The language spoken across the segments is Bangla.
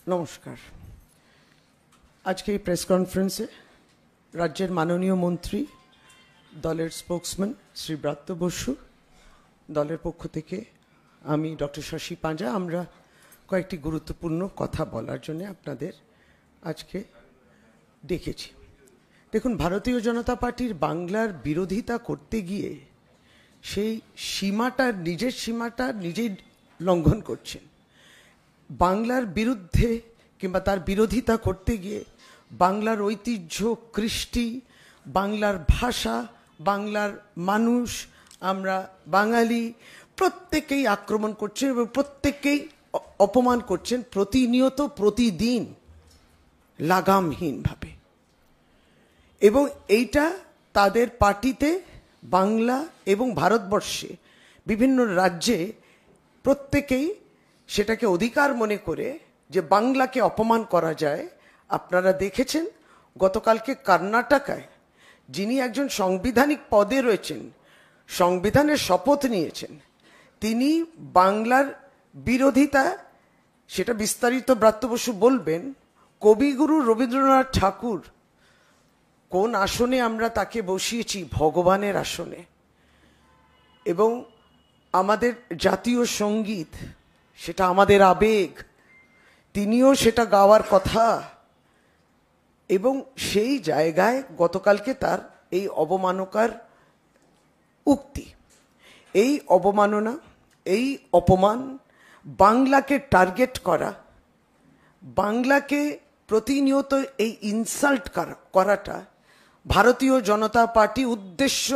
নমস্কার। আজকে এই প্রেস কনফারেন্সে রাজ্যের মাননীয় মন্ত্রী, দলের স্পোকসম্যান শ্রী ব্রাত্য বসু, দলের পক্ষ থেকে আমি ডক্টর শশী পাঁজা, আমরা কয়েকটি গুরুত্বপূর্ণ কথা বলার জন্য আপনাদের আজকে ডেকেছি। দেখুন, ভারতীয় জনতা পার্টির বাংলার বিরোধিতা করতে গিয়ে সেই নিজের সীমাটা নিজেই লঙ্ঘন করছেন। বাংলার বিরুদ্ধে কিংবা তার বিরোধিতা করতে গিয়ে বাংলার ঐতিহ্য, কৃষ্টি, বাংলার ভাষা, বাংলার মানুষ, আমরা বাঙালি, প্রত্যেকেই আক্রমণ করছেন এবং প্রত্যেককেই অপমান করছেন প্রতিনিয়ত, প্রতিদিন, লাগামহীনভাবে। এবং এইটা তাদের পার্টিতে, বাংলা এবং ভারতবর্ষে বিভিন্ন রাজ্যে প্রত্যেকেই সেটাকে অধিকার মনে করে যে বাংলাকে অপমান করা যায়। আপনারা দেখেছেন গতকালকে কর্ণাটকায় যিনি একজন সাংবিধানিক পদে রয়েছেন, সংবিধানের শপথ নিয়েছেন, তিনি বাংলার বিরোধিতা, সেটা বিস্তারিত ব্রাত্য বসু বলবেন। কবিগুরু রবীন্দ্রনাথ ঠাকুর কোন আসনে আমরা তাকে বসিয়েছি? ভগবানের আসনে। এবং আমাদের জাতীয় সঙ্গীত, সেটা আমাদের আবেগ, তিনিও সেটা গাওয়ার কথা। এবং সেই জায়গায় গতকালকে তার এই অবমাননার উক্তি, এই অবমাননা, এই অপমান, বাংলাকে টার্গেট করা, বাংলাকে প্রতিনিয়ত এই ইনসাল্ট করাটা ভারতীয় জনতা পার্টি উদ্দেশ্য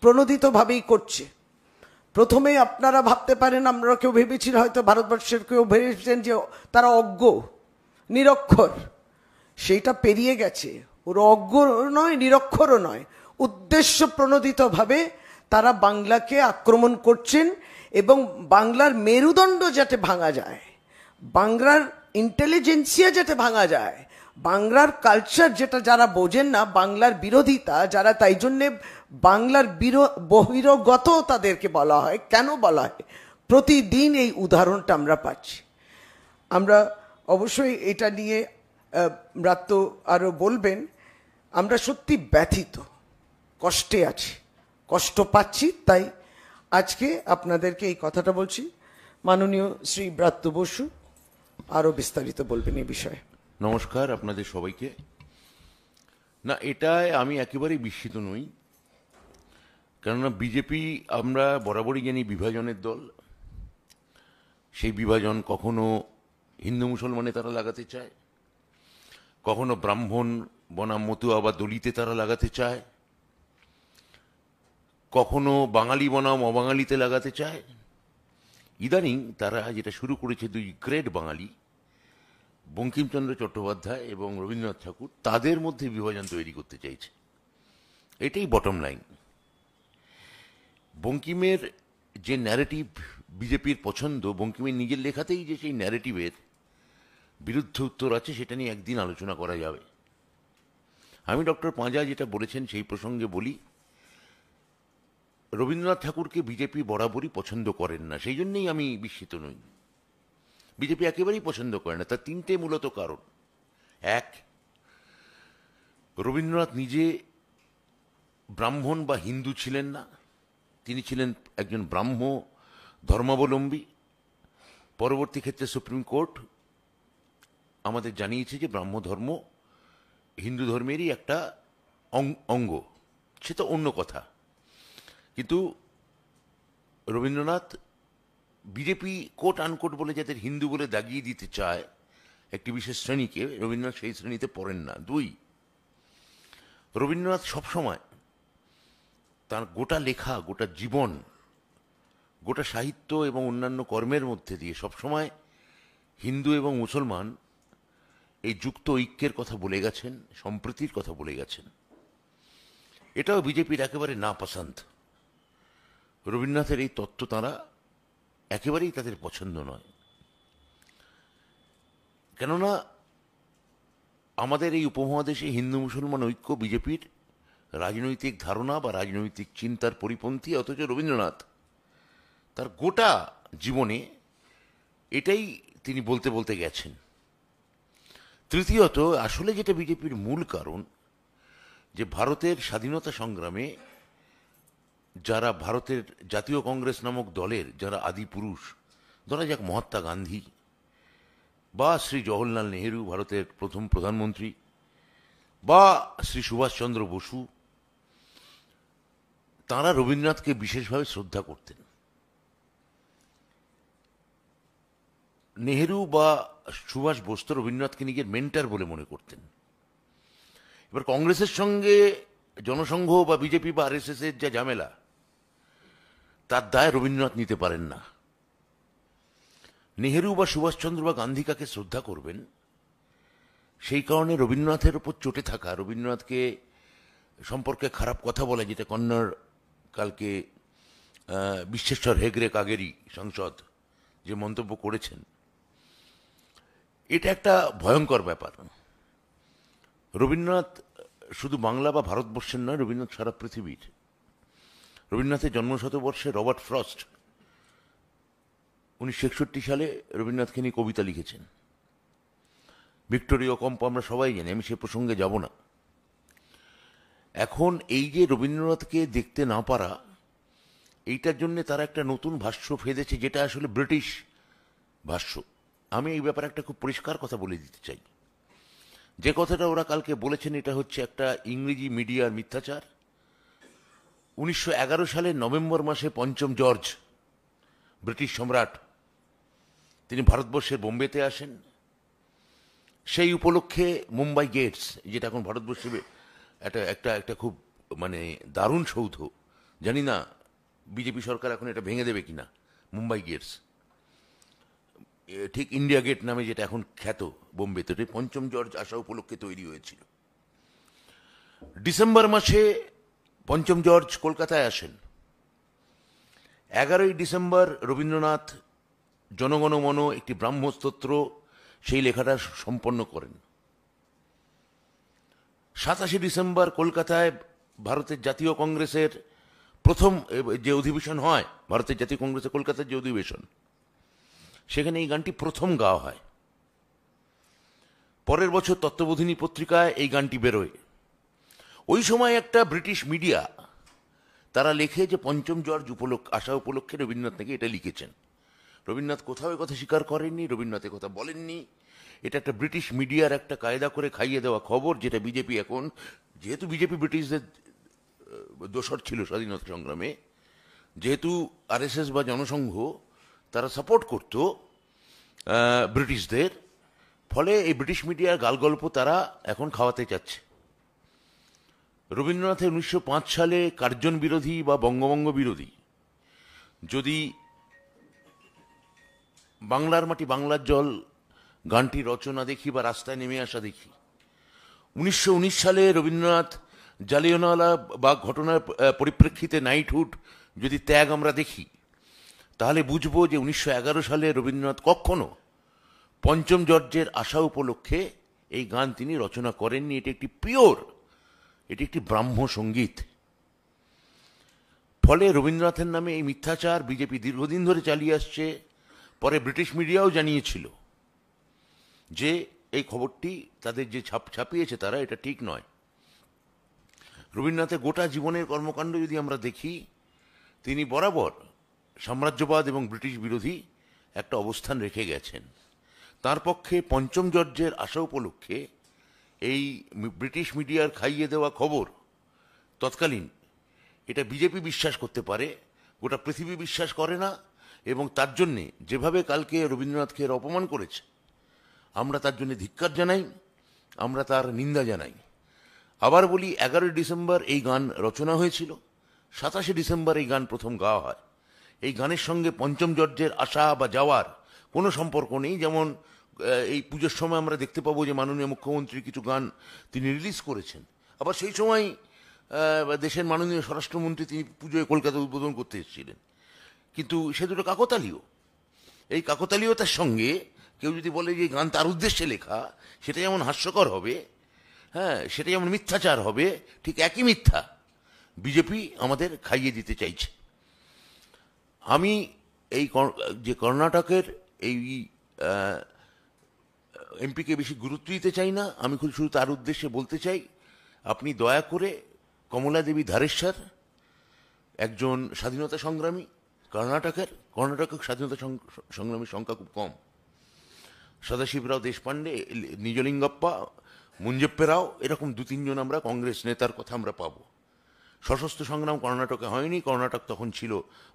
প্রণোদিতভাবেই করছে। প্রথমে আপনারা ভাবতে পারেন, আমরা কেউ ভেবেছিল, হয়তো ভারতবর্ষের কেউ ভেবেছেন যে তারা অজ্ঞ, নিরক্ষর। সেইটা পেরিয়ে গেছে। ওরা অজ্ঞ নয়, নিরক্ষরও নয়, উদ্দেশ্য প্রণোদিতভাবে তারা বাংলাকে আক্রমণ করছেন। এবং বাংলার মেরুদণ্ড যাতে ভাঙা যায়, বাংলার ইন্টেলিজেন্সিয়া যাতে ভাঙা যায়, বাংলার কালচার যেটা যারা বোঝেন না, বাংলার বিরোধিতা যারা, তাই জন্যে বাংলার বহিরাগত তাদেরকে বলা হয়। কেন বলা হয়? প্রতিদিন এই উদাহরণটা আমরা পাচ্ছি। আমরা অবশ্যই এটা নিয়ে ব্রাত্য আরও বলবেন। আমরা সত্যি ব্যথিত, কষ্টে আছি, কষ্ট পাচ্ছি, তাই আজকে আপনাদেরকে এই কথাটা বলছি। মাননীয় শ্রী ব্রাত্য বসু আরও বিস্তারিত বলবেন এই বিষয়ে। নমস্কার আপনাদের সবাইকে। না, এটায় আমি একেবারেই বিস্মিত নই, কেননা বিজেপি আমরা বরাবরই জানি বিভাজনের দল। সেই বিভাজন কখনো হিন্দু মুসলমানে তারা লাগাতে চায়, কখনো ব্রাহ্মণ বনাম মতুয়া বা দলিতে তারা লাগাতে চায়, কখনো বাঙালি বনাম অবাঙালিতে লাগাতে চায়। ইদানিং তারা যেটা শুরু করেছে, দুই গ্রেট বাঙালি, বঙ্কিমচন্দ্র চট্টোপাধ্যায় এবং রবীন্দ্রনাথ ঠাকুর, তাদের মধ্যে বিভাজন তৈরি করতে চাইছে। এটাই বটম লাইন। বঙ্কিমের যে ন্যারেটিভ বিজেপির পছন্দ, বঙ্কিমের নিজের লেখাতেই যে সেই ন্যারেটিভের বিরুদ্ধে উত্তর আছে, সেটা নিয়ে একদিন আলোচনা করা যাবে। আমি ডক্টর পাঁজা যেটা বলেছেন সেই প্রসঙ্গে বলি, রবীন্দ্রনাথ ঠাকুরকে বিজেপি বরাবরই পছন্দ করেন না, সেই জন্যেই আমি বিস্মিত নই। বিজেপি একেবারেই পছন্দ করে না। তার তিনটে মূলত কারণ। এক, রবীন্দ্রনাথ নিজে ব্রাহ্মণ বা হিন্দু ছিলেন না, তিনি ছিলেন একজন ব্রাহ্ম ধর্মাবলম্বী। পরবর্তী ক্ষেত্রে সুপ্রিম কোর্ট আমাদের জানিয়েছে যে ব্রাহ্ম ধর্ম হিন্দু ধর্মেরই একটা অঙ্গ, সেটা অন্য কথা। কিন্তু রবীন্দ্রনাথ, বিজেপি কোট আনকোট বলে যাদের হিন্দু বলে দাগিয়ে দিতে চায় একটি বিশেষ শ্রেণীকে, রবীন্দ্রনাথ সেই শ্রেণীতে পড়েন না। দুই, রবীন্দ্রনাথ সবসময় তার গোটা লেখা, গোটা জীবন, গোটা সাহিত্য এবং অন্যান্য কর্মের মধ্যে দিয়ে সবসময় হিন্দু এবং মুসলমান এই যুক্ত ঐক্যের কথা বলে গেছেন, সম্প্রীতির কথা বলে গেছেন। এটাও বিজেপির একেবারে নাপসন্দ। রবীন্দ্রনাথের এই তত্ত্ব তারা একেবারেই তাদের পছন্দ নয়। কেননা আমাদের এই উপমহাদেশে হিন্দু মুসলমান ঐক্য বিজেপির রাজনৈতিক ধারণা বা রাজনৈতিক চিন্তার পরিপন্থী। অথচ রবীন্দ্রনাথ তার গোটা জীবনে এটাই তিনি বলতে বলতে গেছেন। তৃতীয়ত, আসলে যেটা বিজেপির মূল কারণ, যে ভারতের স্বাধীনতা সংগ্রামে যারা ভারতের জাতীয় কংগ্রেস নামক দলের যারা আদি পুরুষ, ধরা যাক মহাত্মা গান্ধী বা শ্রী জওহরলাল নেহেরু, ভারতের প্রথম প্রধানমন্ত্রী, বা শ্রী সুভাষচন্দ্র বসু, তাঁরা রবীন্দ্রনাথকে বিশেষভাবে শ্রদ্ধা করতেন। নেহেরু বা সুভাষ বসু রবীন্দ্রনাথকে নিজের মেন্টার বলে মনে করতেন। এবার কংগ্রেসের সঙ্গে জনসংঘ বা বিজেপি বা আরএসএস এর যা ঝামেলা, তার দায় রবীন্দ্রনাথ নিতে পারেন না। নেহেরু বা সুভাষচন্দ্র বা গান্ধী কাকে শ্রদ্ধা করবেন, সেই কারণে রবীন্দ্রনাথের ওপর চটে থাকা, রবীন্দ্রনাথকে সম্পর্কে খারাপ কথা বলে, যেটা কন্নড় কালকে বিশ্বেশ্বর হেগড়ে কাগেরি সাংসদ যে মন্তব্য করেছেন, এটা একটা ভয়ঙ্কর ব্যাপার। রবীন্দ্রনাথ শুধু বাংলা বা ভারতবর্ষের নয়, রবীন্দ্রনাথ সারা পৃথিবীর। রবীন্দ্রনাথের জন্মশতবর্ষে রবার্ট ফ্রস্ট 1961 সালে রবীন্দ্রনাথকে নিয়ে কবিতা লিখেছেন। ভিক্টোরিয়া কম্প আমরা সবাই জানি, আমি সে প্রসঙ্গে যাব না। এখন এই যে রবীন্দ্রনাথকে দেখতে না পারা, এইটার জন্য তারা একটা নতুন ভাষ্য ফেঁদেছে, যেটা আসলে ব্রিটিশ ভাষ্য। আমি এই ব্যাপারে একটা খুব পরিষ্কার কথা বলে দিতে চাই। যে কথাটা ওরা কালকে বলেছেন, এটা হচ্ছে একটা ইংরেজি মিডিয়ার মিথ্যাচার। 1911 সালের নভেম্বর মাসে পঞ্চম জর্জ, ব্রিটিশ সম্রাট, তিনি ভারতবর্ষের বোম্বেতে আসেন। সেই উপলক্ষে মুম্বাই গেটস, যেটা এখন ভারতবর্ষে একটা একটা একটা খুব মানে দারুণ সৌধ, জানি না বিজেপি সরকার এখন এটা ভেঙে দেবে কিনা, মুম্বাই গেটস, ঠিক ইন্ডিয়া গেট নামে যেটা এখন খ্যাত বোম্বেতে, পঞ্চম জর্জ আসা উপলক্ষে তৈরি হয়েছিল। ডিসেম্বর মাসে পঞ্চম জর্জ কলকাতায় আসেন। 11ই ডিসেম্বর রবীন্দ্রনাথ জনগণমন, একটি ব্রাহ্মস্তোত্র, সেই লেখাটা সম্পন্ন করেন। 27 ডিসেম্বর কলকাতায় ভারতের জাতীয় কংগ্রেসের প্রথম যে অধিবেশন হয়, ভারতের জাতীয় কংগ্রেসের কলকাতার যে অধিবেশন, সেখানে এই গানটি প্রথম গাওয়া হয়। পরের বছর তত্ত্ববোধিনী পত্রিকায় এই গানটি বেরোয়। ওই সময় একটা ব্রিটিশ মিডিয়া তারা লেখে যে পঞ্চম জর্জ আসা উপলক্ষে রবীন্দ্রনাথ নাকি এটা লিখেছেন। রবীন্দ্রনাথ কোথাও কথা স্বীকার করেননি, রবীন্দ্রনাথ কথা বলেননি। এটা একটা ব্রিটিশ মিডিয়ার একটা কায়দা করে খাইয়ে দেওয়া খবর, যেটা বিজেপি এখন, যেহেতু বিজেপি ব্রিটিশদের দোসর ছিল স্বাধীনতা সংগ্রামে, যেহেতু আরএসএস বা জনসংঘ তারা সাপোর্ট করত ব্রিটিশদের, ফলে এই ব্রিটিশ মিডিয়ার গালগল্প তারা এখন খাওয়াতে চাচ্ছে। রবীন্দ্রনাথের 1905 সালে কার্জন বিরোধী বা বঙ্গভঙ্গ বিরোধী, যদি বাংলার মাটি বাংলার জল গানটি রচনা দেখি বা রাস্তায় নেমে আসা দেখি, 1919 সালে রবীন্দ্রনাথ জালিয়ানওয়ালা বাগ ঘটনার পরিপ্রেক্ষিতে নাইটহুড যদি ত্যাগ আমরা দেখি, তাহলে বুঝবো যে 1911 সালে রবীন্দ্রনাথ কখনো পঞ্চম জর্জের আসা উপলক্ষে এই গান তিনি রচনা করেননি। এটি একটি পিওর, এটি একটি ব্রাহ্ম সঙ্গীত। ফলে রবীন্দ্রনাথের নামে এই মিথ্যাচার বিজেপি দীর্ঘদিন ধরে চালিয়ে আসছে। পরে ব্রিটিশ মিডিয়াও জানিয়েছিল যে এই খবরটি তাদের যে ছাপিয়েছে তারা, এটা ঠিক নয়। রবীন্দ্রনাথের গোটা জীবনের কর্মকাণ্ড যদি আমরা দেখি, তিনি বরাবর সাম্রাজ্যবাদ এবং ব্রিটিশ বিরোধী একটা অবস্থান রেখে গেছেন। তার পক্ষে পঞ্চম জর্জের আসা উপলক্ষে এই ব্রিটিশ মিডিয়ার খাইয়ে দেওয়া খবর তৎকালীন, এটা বিজেপি বিশ্বাস করতে পারে, গোটা পৃথিবী বিশ্বাস করে না। এবং তার জন্যে যেভাবে কালকে রবীন্দ্রনাথকে অপমান করেছে, আমরা তার জন্য ধিক্কার জানাই, আমরা তার নিন্দা জানাই। আবার বলি, 11 ডিসেম্বর এই গান রচনা হয়েছিল, 27 ডিসেম্বর এই গান প্রথম গাওয়া হয়। এই গানের সঙ্গে পঞ্চম জর্জের আসা বা যাওয়ার কোনো সম্পর্ক নেই। যেমন এই পুজোর সময় আমরা দেখতে পাবো যে মাননীয় মুখ্যমন্ত্রী কিছু গান তিনি রিলিজ করেছেন, আবার সেই সময় দেশের মাননীয় স্বরাষ্ট্রমন্ত্রী তিনি পুজোয় কলকাতা উদ্বোধন করতে এসেছিলেন। কিন্তু সে দুটো কাকতালীয়। এই কাকতালীয়তার সঙ্গে কেউ যদি বলে যে গান তার উদ্দেশ্যে লেখা, সেটা যেমন হাস্যকর হবে, হ্যাঁ, সেটা যেমন মিথ্যাচার হবে, ঠিক একই মিথ্যা বিজেপি আমাদের খাইয়ে দিতে চাইছে। আমি এই যে কর্ণাটকের এই এমপিকে বেশি গুরুত্ব দিতে চাই না, আমি শুধু তার উদ্দেশ্যে বলতে চাই, আপনি দয়া করে কমলা দেবী ধারেশ্বর একজন স্বাধীনতা সংগ্রামী, কর্ণাটকের স্বাধীনতা সংগ্রামীর সংখ্যা খুব কম। সদাশিবরাও দেশপান্ডে, নিজলিঙ্গপ্পা, মুঞ্জপ্পে রাও, এরকম 2-3 জন আমরা কংগ্রেস নেতার কথা আমরা পাবো। সশস্ত্র সংগ্রাম কর্ণাটকে হয়নি, কর্ণাটক তখন ছিল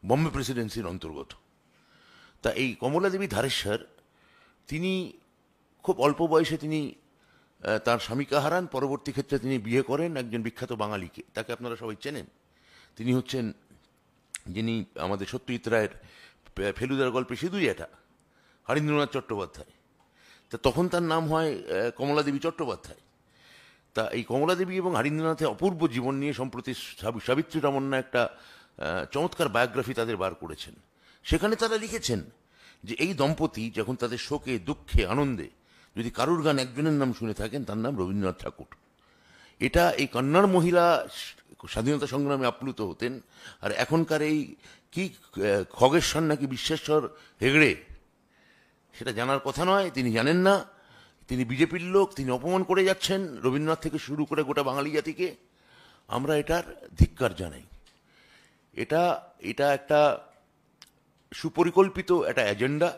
বম্বে প্রেসিডেন্সির অন্তর্গত। তা এই কমলা দেবী ধারেশ্বর, তিনি খুব অল্প বয়সে তিনি তার স্বামীকে হারান। পরবর্তী ক্ষেত্রে তিনি বিয়ে করেন একজন বিখ্যাত বাঙালিকে, তাকে আপনারা সবাই চেনেন। তিনি হচ্ছেন যিনি আমাদের সত্যজিৎ রায়ের ফেলুদার গল্পে সিঁদুর এটা, হরীন্দ্রনাথ চট্টোপাধ্যায়। তা তখন তার নাম হয় কমলা দেবী চট্টোপাধ্যায়। তা এই কমলা দেবী এবং হরীন্দ্রনাথের অপূর্ব জীবন নিয়ে সম্প্রতি সাবিত্রী রামন্না একটা চমৎকার বায়োগ্রাফি তাদের বার করেছেন। সেখানে তারা লিখেছেন যে এই দম্পতি যখন তাদের শোকে, দুঃখে, আনন্দে যদি কারুর গান একজনের নাম শুনে থাকেন, তার নাম রবীন্দ্রনাথ ঠাকুর। এটা এই কন্নড় মহিলা স্বাধীনতা সংগ্রামে আপ্লুত হতেন। আর এখনকার এই কি খগেশ্বর নাকি বিশ্বেশ্বর হেগড়ে, সেটা জানার কথা নয়, তিনি জানেন না, তিনি বিজেপির লোক, তিনি অপমান করে যাচ্ছেন রবীন্দ্রনাথ থেকে শুরু করে গোটা বাঙালি জাতিকে। আমরা এটার ধিক্কার জানাই। এটা একটা সুপরিকল্পিত একটা এজেন্ডা।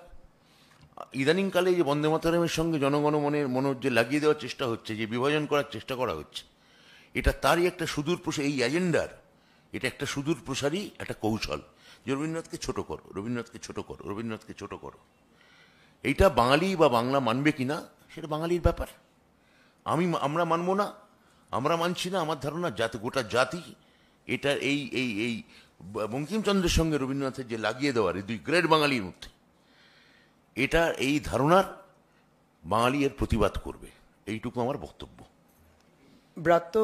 ইদানিংকালে যে বন্দে মাতরমের সঙ্গে জনগণমনের যে লাগিয়ে দেওয়ার চেষ্টা হচ্ছে, যে বিভাজন করার চেষ্টা করা হচ্ছে, এটা তারই একটা এই এজেন্ডার এটা একটা সুদূর প্রসারী একটা কৌশল, যে রবীন্দ্রনাথকে ছোট করো, রবীন্দ্রনাথকে ছোট করো, রবীন্দ্রনাথকে ছোট করো। এইটা বাঙালি বা বাংলা মানবে কিনা সেটা বাঙালির ব্যাপার। আমরা মানব না, আমরা মানছি না। আমার ধারণা গোটা জাতি এটা এই বঙ্কিমচন্দ্রের সঙ্গে রবীন্দ্রনাথের যে লাগিয়ে দেওয়ার এই 2 গ্রেট বাঙালির মধ্যে, এটা এই ধারণার বাঙালি এর প্রতিবাদ করবে, এইটুকু আমার বক্তব্য। ব্রাত্য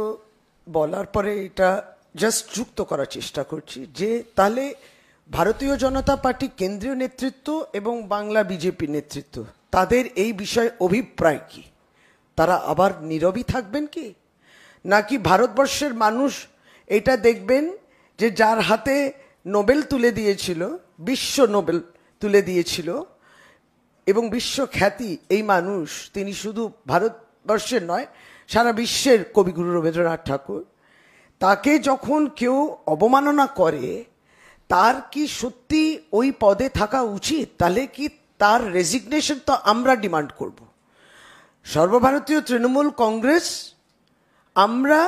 বলার পরে এটা জাস্ট যুক্ত করার চেষ্টা করছি যে তাহলে ভারতীয় জনতা পার্টি কেন্দ্রীয় নেতৃত্ব এবং বাংলা বিজেপি নেতৃত্ব, তাদের এই বিষয়ে অভিপ্রায় কি? তারা আবার নীরবই থাকবেন কি, নাকি ভারতবর্ষের মানুষ এটা দেখবেন যে যার হাতে নোবেল তুলে দিয়েছিল, বিশ্ব নোবেল তুলে দিয়েছিল এবং বিশ্ব খ্যাতি এই মানুষ, তিনি শুধু ভারতবর্ষের নয় সারা বিশ্বের কবিগুরু রবীন্দ্রনাথ ঠাকুর, তাকে যখন কেউ অবমাননা করে, তার কি সত্যি ওই পদে থাকা উচিত? তাহলে কি তার রেজিগনেশন তো আমরা ডিমান্ড করব। সর্বভারতীয় তৃণমূল কংগ্রেস, আমরা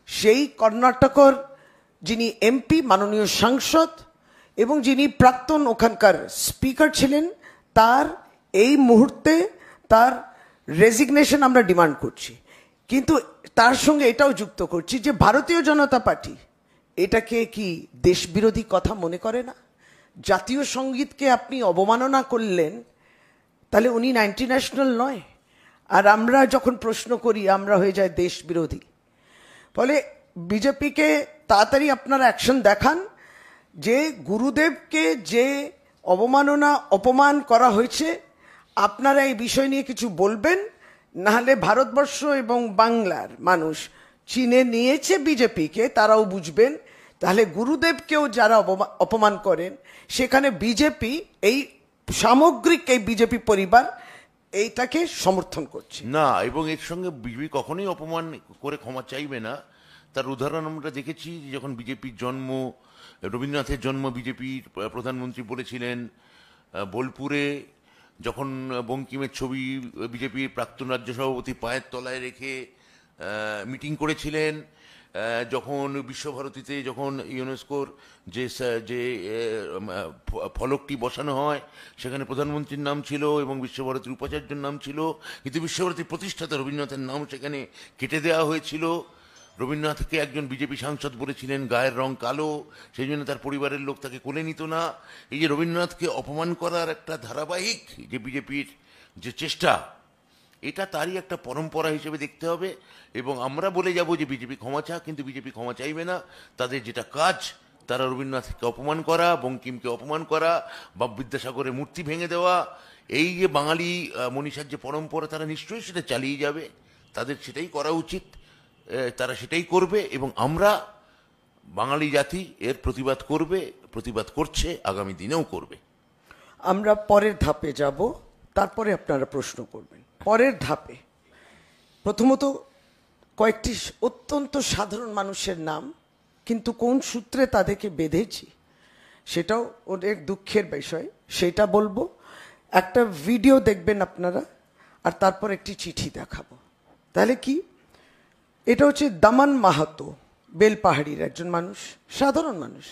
সেই কর্ণাটকের যিনি এমপি, মাননীয় সাংসদ এবং যিনি প্রাক্তন ওখানকার স্পিকার ছিলেন, তার এই মুহূর্তে তার রেজিগনেশন আমরা ডিমান্ড করছি। কিন্তু তার সঙ্গে এটাও যুক্ত করছি যে ভারতীয় জনতা পার্টি এটাকে কি দেশবিরোধী কথা মনে করে না? জাতীয় সঙ্গীতকে আপনি অবমাননা করলেন, তাহলে উনি অ্যান্টি ন্যাশনাল নয়? আর আমরা যখন প্রশ্ন করি, আমরা হয়ে যায় দেশ বিরোধী। ফলে বিজেপিকে তাড়াতাড়ি আপনারা অ্যাকশন দেখান যে গুরুদেবকে যে অপমান করা হয়েছে, আপনারা এই বিষয় নিয়ে কিছু বলবেন, নাহলে ভারতবর্ষ এবং বাংলার মানুষ চিনে নিয়েছে বিজেপিকে, তারাও বুঝবেন। তাহলে গুরুদেবকেও যারা অপমান করেন, সেখানে বিজেপি এই সামগ্রিক এই বিজেপি পরিবার এইটাকে সমর্থন করছে না, এবং এর সঙ্গে বিজেপি কখনোই অপমান করে ক্ষমা চাইবে না। তার উদাহরণ আমরা দেখেছি, যখন বিজেপির জন্ম, রবীন্দ্রনাথের জন্ম বিজেপির প্রধানমন্ত্রী বলেছিলেন। বোলপুরে যখন বঙ্কিমের ছবি বিজেপির প্রাক্তন রাজ্য সভাপতি পায়ের তলায় রেখে মিটিং করেছিলেন। যখন বিশ্বভারতীতে যখন ইউনেস্কোর যে ফলকটি বসানো হয়, সেখানে প্রধানমন্ত্রীর নাম ছিল এবং বিশ্বভারতীর উপাচার্যের নাম ছিল, কিন্তু বিশ্বভারতীর প্রতিষ্ঠাতা রবীন্দ্রনাথের নাম সেখানে কেটে দেওয়া হয়েছিল। রবীন্দ্রনাথকে একজন বিজেপি সাংসদ বলেছিলেন গায়ের রং কালো, সেই জন্য তার পরিবারের লোক তাকে কোলে নিত না। এই যে রবীন্দ্রনাথকে অপমান করার একটা ধারাবাহিক যে বিজেপির যে চেষ্টা, এটা তারই একটা পরম্পরা হিসেবে দেখতে হবে। এবং আমরা বলে যাব যে বিজেপি ক্ষমা চাক, কিন্তু বিজেপি ক্ষমা চাইবে না। তাদের যেটা কাজ, তারা রবীন্দ্রনাথকে অপমান করা, বঙ্কিমকে অপমান করা, বা বিদ্যাসাগরের মূর্তি ভেঙে দেওয়া, এই যে বাঙালি মনীষার যে পরম্পরা, তারা নিশ্চয়ই সেটা চালিয়ে যাবে। তাদের সেটাই করা উচিত, তারা সেটাই করবে। এবং আমরা বাঙালি জাতি এর প্রতিবাদ করবে, প্রতিবাদ করছে, আগামী দিনেও করবে। আমরা পরের ধাপে যাব, তারপরে আপনারা প্রশ্ন করবেন। পরের ধাপে প্রথমত কয়েকটি অত্যন্ত সাধারণ মানুষের নাম, কিন্তু কোন সূত্রে তাদেরকে বেঁধেছি সেটাও অনেক দুঃখের বিষয়, সেটা বলবো। একটা ভিডিও দেখবেন আপনারা, আর তারপর একটি চিঠি দেখাবো। তাহলে কি, এটা হচ্ছে দামান মাহাতো, বেলপাহাড়ির একজন মানুষ, সাধারণ মানুষ।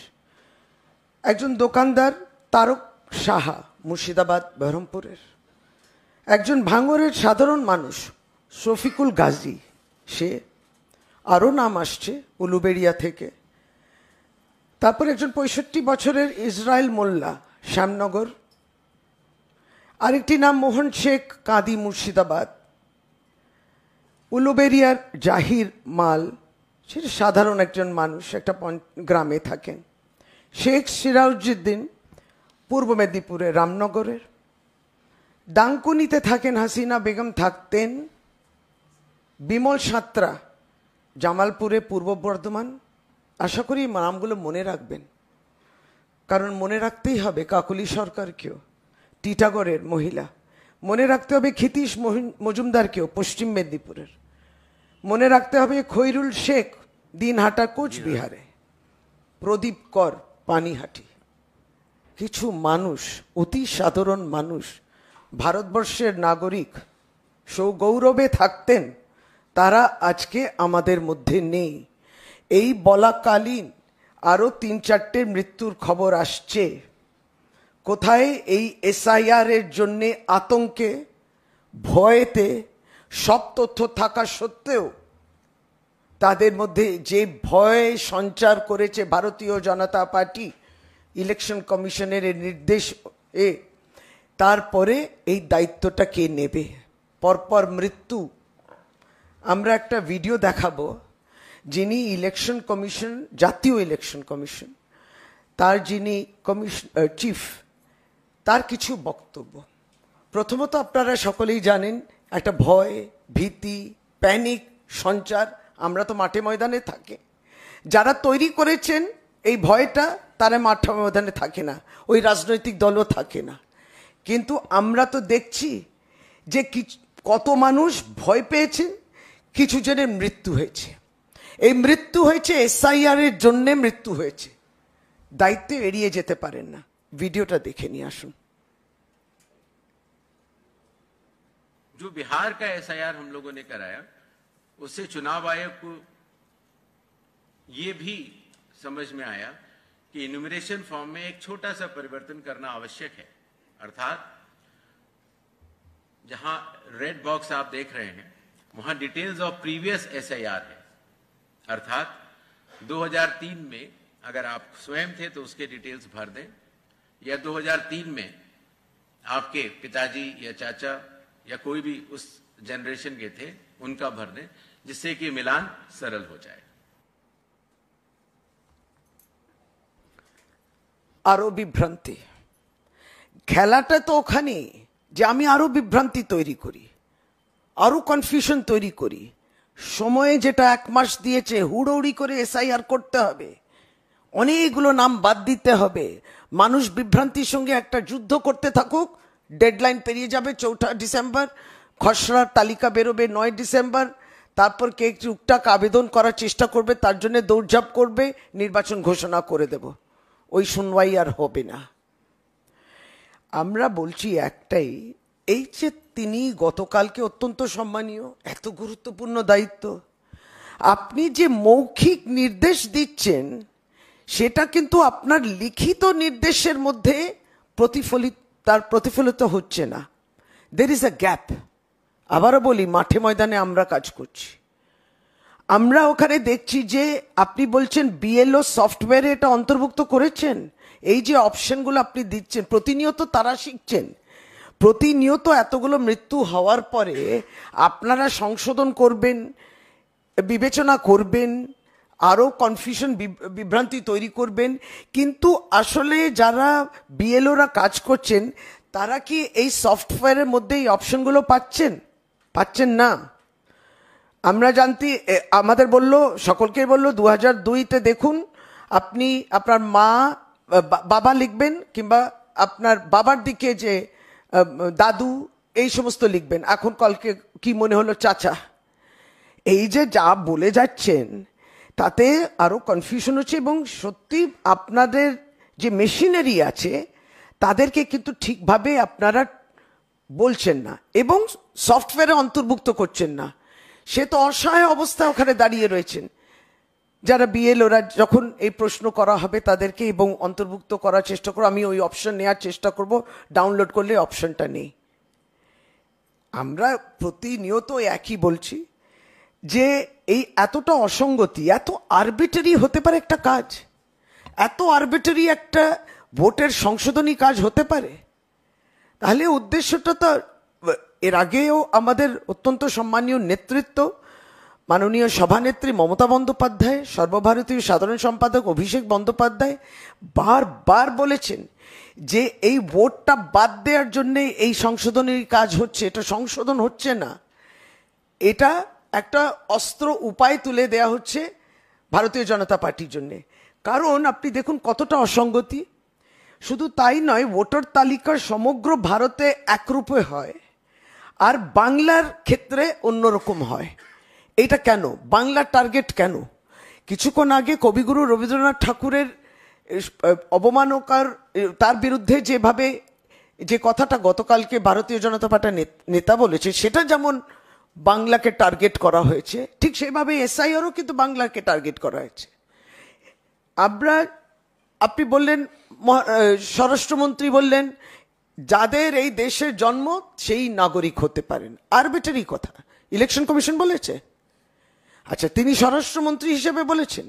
একজন দোকানদার তারক সাহা, মুর্শিদাবাদ বহরমপুরের। একজন ভাঙড়ের সাধারণ মানুষ শফিকুল গাজী, সে। আরও নাম আসছে উলুবেড়িয়া থেকে। তারপর একজন 65 বছরের ইসরায়েল মোল্লা, শ্যামনগর। আরেকটি নাম মোহন শেখ কাদি, মুর্শিদাবাদ। উলুবেড়িয়ার জাহির মাল, সে সাধারণ একজন মানুষ, একটা গ্রামে থাকেন। শেখ সিরাজউদ্দিন, পূর্ব মেদিনীপুরে রামনগরের। ডাঙ্কুনিতে থাকেন হাসিনা বেগম, থাকতেন। বিমল সাঁতরা, জামালপুরে, পূর্ব বর্ধমান। আশা করি নামগুলো মনে রাখবেন, কারণ মনে রাখতেই হবে কাকলি সরকারকেও, টিটাগড়ের মহিলা। মনে রাখতে হবে ক্ষিতীশ মজুমদারকেও, পশ্চিম মেদিনীপুরের। মনে রাখতে হবে খৈরুল শেখ, দিনহাটা, কোচবিহারে। প্রদীপ কর, পানিহাটি। কিছু মানুষ, অতি সাধারণ মানুষ, ভারতবর্ষের নাগরিক, সৌগৌরবে থাকতেন, তারা আজকে আমাদের মধ্যে নেই। এই বলাকালীন আরও 3-4টে মৃত্যুর খবর আসছে। কোথায় এই SIR এর জন্যে আতঙ্কে, ভয়েতে, সব তথ্য থাকা সত্ত্বেও তাদের মধ্যে যে ভয় সঞ্চার করেছে ভারতীয় জনতা পার্টি ইলেকশন কমিশনের নির্দেশ তারপরে এই দায়িত্বটা কে নেবে? পরপর মৃত্যু। আমরা একটা ভিডিও দেখাবো, যিনি ইলেকশন কমিশন, জাতীয় ইলেকশন কমিশন, তার যিনি চিফ, তার কিছু বক্তব্য। প্রথমত আপনারা সকলেই জানেন, একটা ভয়, ভীতি, প্যানিক সঞ্চার। আমরা তো মাঠে ময়দানে থাকি, যারা তৈরি করেছেন এই ভয়টা, তারা মাঠে ময়দানে থাকে না, ওই রাজনৈতিক দলও থাকে না। কিন্তু আমরা তো দেখছি যে কত মানুষ ভয় পেয়েছেন, কিছু জনের মৃত্যু হয়েছে। এই মৃত্যু হয়েছে SIR এর জন্যে মৃত্যু হয়েছে। দায়িত্ব এড়িয়ে যেতে পারেন না। ভিডিওটা দেখে নিয়ে আসুন। जो बिहार का SIR हम लोगों ने कराया, उससे चुनाव आयोग को ये भी समझ में आया कि इन्यूमरेशन फॉर्म में एक छोटा सा परिवर्तन करना आवश्यक है। अर्थात जहां रेड बॉक्स आप देख रहे हैं, वहां डिटेल्स ऑफ प्रीवियस SIR है। अर्थात 2003 में अगर आप स्वयं थे तो उसके डिटेल्स भर दें, या 2003 में आपके पिताजी या चाचा या कोई भी उस जनरेशन के थे उनका भर दें, जिससे कि मिलान सरल हो जाए। আরো বিভ্রান্তি। খেলাটা তো ওখানে যে আমি আরো বিভ্রান্তি তৈরি করি, আরো কনফিউশন তৈরি করি। সময়ে যেটা 1 মাস দিয়েছে, হুড়োহুড়ি করে SIR করতে হবে, অনেকগুলো নাম বাদ দিতে হবে, মানুষ বিভ্রান্তির সঙ্গে একটা যুদ্ধ করতে থাকুক। ডেডলাইন পেরিয়ে যাবে 4 ডিসেম্বর, খসড়ার তালিকা বেরোবে 9 ডিসেম্বর। তারপর কে টুকটাক আবেদন করার চেষ্টা করবে, তার জন্য দৌড়ঝাঁপ করবে, নির্বাচন ঘোষণা করে দেব। ওই শুনওয়াই আর হবে না। আমরা বলছি একটাই, এই যে তিনি গতকালকে অত্যন্ত সম্মানীয়, এত গুরুত্বপূর্ণ দায়িত্ব, আপনি যে মৌখিক নির্দেশ দিচ্ছেন সেটা কিন্তু আপনার লিখিত নির্দেশের মধ্যে প্রতিফলিত হচ্ছে না। There is a gap. আবারও বলি, মাঠে ময়দানে আমরা কাজ করছি। আমরা ওখানে দেখছি যে আপনি বলছেন BLO সফটওয়্যারে এটা অন্তর্ভুক্ত করেছেন। এই যে অপশনগুলো আপনি দিচ্ছেন, প্রতিনিয়ত তারা শিখছেন। প্রতিনিয়ত এতগুলো মৃত্যু হওয়ার পরে আপনারা সংশোধন করবেন, বিবেচনা করবেন, আরও কনফিউশন, বিভ্রান্তি তৈরি করবেন। কিন্তু আসলে যারা BLOরা কাজ করছেন, তারা কি এই সফটওয়্যারের মধ্যে এই অপশনগুলো পাচ্ছেন না। আমরা জানতে, আমাদের বললো, সকলকে বললো 2002-তে দেখুন, আপনি আপনার বাবা লিখবেন, কিংবা আপনার বাবার দিকে যে দাদু, এই সমস্ত লিখবেন। এখন কালকে কি মনে হলো চাচা, এই যে যা বলে যাচ্ছেন তাতে আরো কনফিউশন হচ্ছে, এবং সত্যি আপনাদের যে মেশিনারি আছে তাদেরকে কিন্তু ঠিকভাবে আপনারা বলছেন না এবং সফটওয়্যারে অন্তর্ভুক্ত করছেন না। সে তো অসহায় অবস্থায় ওখানে দাঁড়িয়ে রয়েছেন। যারা বিএলওরা যখন এই প্রশ্ন করা হবে তাদেরকে এবং অন্তর্ভুক্ত করার চেষ্টা করো, আমি ওই অপশন নেওয়ার চেষ্টা করব, ডাউনলোড করলে অপশনটা নেই। আমরা প্রতিনিয়ত একই বলছি যে এই এতটা অসঙ্গতি, এত আরবিটারি হতে পারে একটা কাজ, এত আরবিটারি একটা ভোটের সংশোধনী কাজ হতে পারে? তাহলে উদ্দেশ্যটা তো, এর আগেও আমাদের অত্যন্ত সম্মানীয় নেতৃত্ব মাননীয় সভানেত্রী মমতা বন্দ্যোপাধ্যায়, সর্বভারতীয় সাধারণ সম্পাদক অভিষেক বন্দ্যোপাধ্যায় বারবার বলেছেন যে এই ভোটটা বাদ দেওয়ার জন্য এই সংশোধনের কাজ হচ্ছে। এটা সংশোধন হচ্ছে না, এটা একটা অস্ত্র উপায় তুলে দেয়া হচ্ছে ভারতীয় জনতা পার্টির জন্য। কারণ আপনি দেখুন কতটা অসঙ্গতি। শুধু তাই নয়, ভোটার তালিকা সমগ্র ভারতে একরূপে হয় আর বাংলার ক্ষেত্রে অন্যরকম হয়। এটা কেন? বাংলার টার্গেট কেন? কিছুক্ষণ আগে কবিগুরু রবীন্দ্রনাথ ঠাকুরের অবমাননার তার বিরুদ্ধে যেভাবে যে কথাটা গতকালকে ভারতীয় জনতা পার্টির নেতা বলেছে, সেটা যেমন বাংলাকে টার্গেট করা হয়েছে, ঠিক সেভাবে এসআইআরও কিন্তু বাংলাকে টার্গেট করা হয়েছে। আপনি বললেন, স্বরাষ্ট্রমন্ত্রী বললেন যাদের এই দেশের জন্ম সেই নাগরিক হতে পারেন। আরবিটারি কথা ইলেকশন কমিশন বলেছে। আচ্ছা, তিনি স্বরাষ্ট্রমন্ত্রী হিসেবে বলেছেন,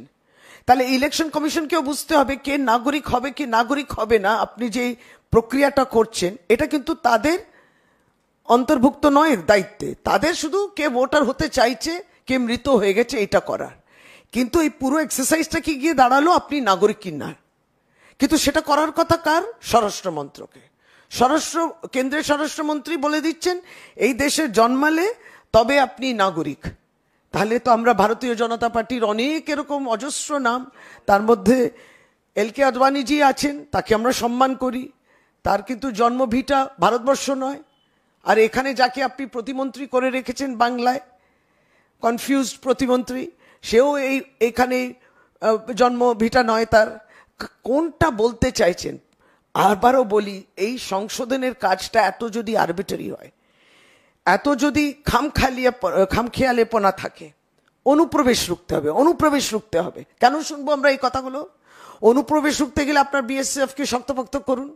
তাহলে ইলেকশন কমিশনকেও বুঝতে হবে কে নাগরিক হবে কি নাগরিক হবে না। আপনি যে প্রক্রিয়াটা করছেন এটা কিন্তু তাদের অন্তর্ভুক্ত নয় দায়িত্বে, তাদের শুধু কে ভোটার হতে চাইছে, কে মৃত হয়ে গেছে এটা করার। কিন্তু এই পুরো এক্সারসাইজটা কি গিয়ে দাঁড়ালো আপনি নাগরিক কিনা, কিন্তু সেটা করার কথা কার? স্বরাষ্ট্র মন্ত্রকে। কেন্দ্রের স্বরাষ্ট্রমন্ত্রী বলে দিচ্ছেন এই দেশে জন্মালে তবে আপনি নাগরিক। তাহলে তো আমরা ভারতীয় জনতা পার্টির অনেক এরকম অজস্র নাম, তার মধ্যে এলকে আদবানিজি আছেন, তাকে আমরা সম্মান করি, তার কিন্তু জন্মভিটা ভারতবর্ষ নয়। আর এখানে যাকে আপনি প্রতিমন্ত্রী করে রেখেছেন বাংলায়, কনফিউজড প্রতিমন্ত্রী, সেও এখানে জন্মভিটা নয় তার। কোনটা বলতে চাইছেন? আবারও বলি, এই সংশোধনের কাজটা এত যদি আরবিটারি হয়, এত যদি খামখেয়ালেপনা থাকে, অনুপ্রবেশ রুখতে হবে, অনুপ্রবেশ রুখতে হবে। কেন শুনবো আমরা এই কথাগুলো? অনুপ্রবেশ রুখতে গেলে আপনার বিএসএফকে শক্তপোক্ত করুন।